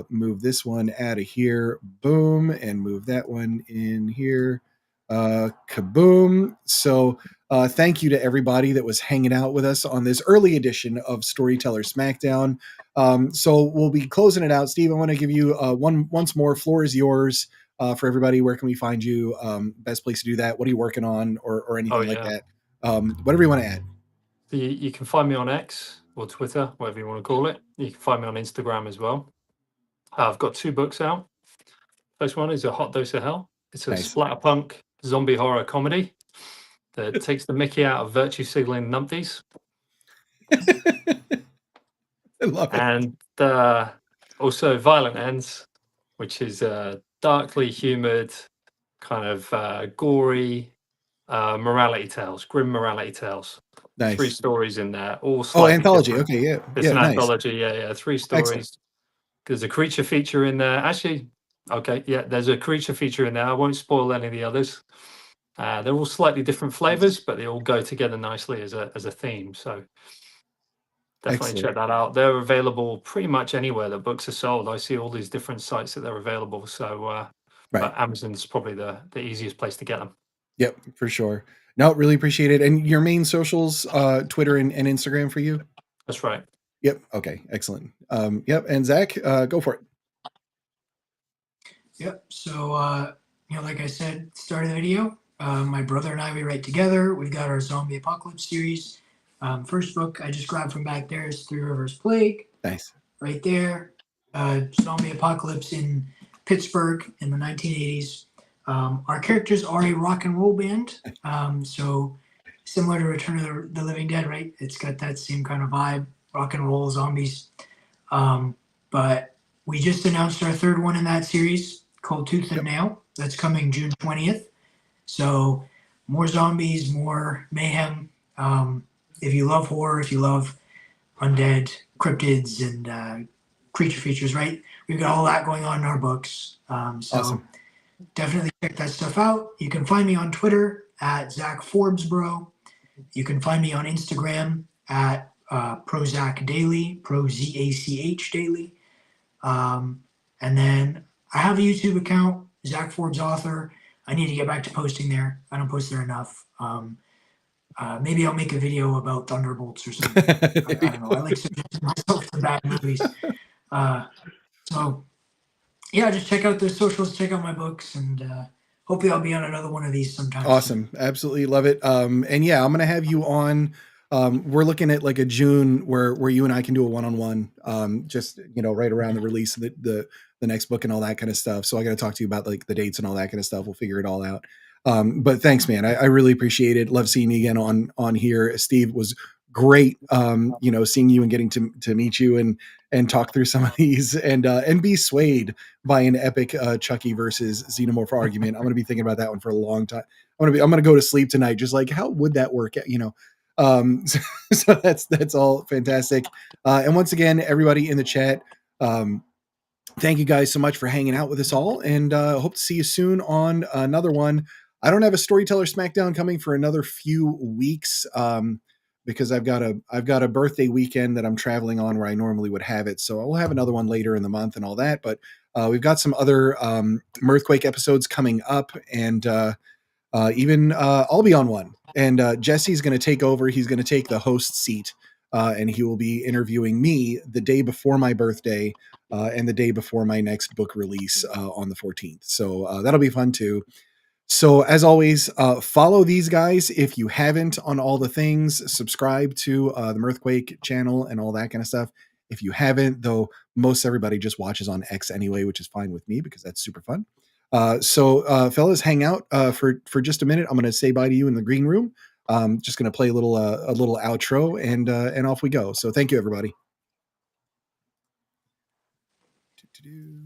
move this one out of here. Boom. And move that one in here. Kaboom. So thank you to everybody that was hanging out with us on this early edition of Storyteller SmackDown. So we'll be closing it out. Steve, I want to give you once more. Floor is yours for everybody. Where can we find you? Best place to do that. What are you working on, or anything like that? Whatever you want to add. You can find me on X or Twitter, whatever you want to call it. You can find me on Instagram as well. I've got 2 books out. First one is A Hot Dose of Hell. It's a splatterpunk zombie horror comedy that takes the mickey out of virtue signaling numpties. I love it. And also Violent Ends, which is darkly humoured, kind of gory morality tales, grim morality tales. Nice. 3 stories in there, all Oh, slightly anthology. different. Okay, yeah, It's yeah, an nice. anthology, yeah, 3 Excellent. stories. There's a creature feature in there. Actually, okay, yeah, there's a creature feature in there. I won't spoil any of the others. They're all slightly different flavors, but they all go together nicely as a theme. So definitely Excellent. check that out. They're available pretty much anywhere that books are sold. I see all these different sites that they're available. So, Right. but Amazon's probably the easiest place to get them. Yep, for sure. No, really appreciate it. And your main socials, Twitter and Instagram for you? That's right. Yep. Okay. Excellent. Yep. And Zach, go for it. Yep. So, like I said, start of the video, my brother and I, we write together. We've got our zombie apocalypse series. First book I just grabbed from back there is Three Rivers Plague. Nice. Right there. Zombie apocalypse in Pittsburgh in the 1980s. Our characters are a rock and roll band. So similar to Return of the Living Dead, right? It's got that same kind of vibe, rock and roll zombies. But we just announced our 3rd one in that series called Tooth and Nail. That's coming June 20th. So more zombies, more mayhem. If you love horror, if you love undead, cryptids, and creature features, right? We've got all that going on in our books. So Awesome. Definitely check that stuff out. You can find me on Twitter at Zach Forbesbro. You can find me on Instagram at Prozac Daily, ProZACH Daily. And then I have a YouTube account, Zach Forbes Author. I need to get back to posting there. I don't post there enough. Maybe I'll make a video about Thunderbolts or something. I don't know. I like subjecting myself to bad movies. So, yeah, just check out the socials, check out my books, and hopefully I'll be on another one of these sometime. Awesome. Soon. Absolutely love it. And yeah, I'm going to have you on. We're looking at like a June where you and I can do a one-on-one, just, right around the release of the next book and all that kind of stuff. So I got to talk to you about like the dates and all that kind of stuff. We'll figure it all out. But thanks, man. I really appreciate it. Love seeing you again on here. Steve, was great. Seeing you and getting to meet you and talk through some of these and be swayed by an epic Chucky versus Xenomorph argument. I'm going to be thinking about that one for a long time. I'm going to go to sleep tonight. Just like, how would that work? So that's all fantastic. And once again, everybody in the chat, thank you guys so much for hanging out with us all, and hope to see you soon on another one. I don't have a Storyteller Smackdown coming for another few weeks because I've got a birthday weekend that I'm traveling on where I normally would have it. So I will have another one later in the month and all that. But we've got some other Mirthquake episodes coming up, and even I'll be on one. And Jesse's going to take over. He's going to take the host seat, and he will be interviewing me the day before my birthday and the day before my next book release on the 14th. So that'll be fun too. So as always, follow these guys if you haven't on all the things. Subscribe to the Mirthquake channel and all that kind of stuff. If you haven't, though, most everybody just watches on X anyway, which is fine with me because that's super fun. So fellas, hang out for just a minute. I'm going to say bye to you in the green room. Just going to play a little outro and off we go. So thank you, everybody.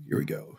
Here we go.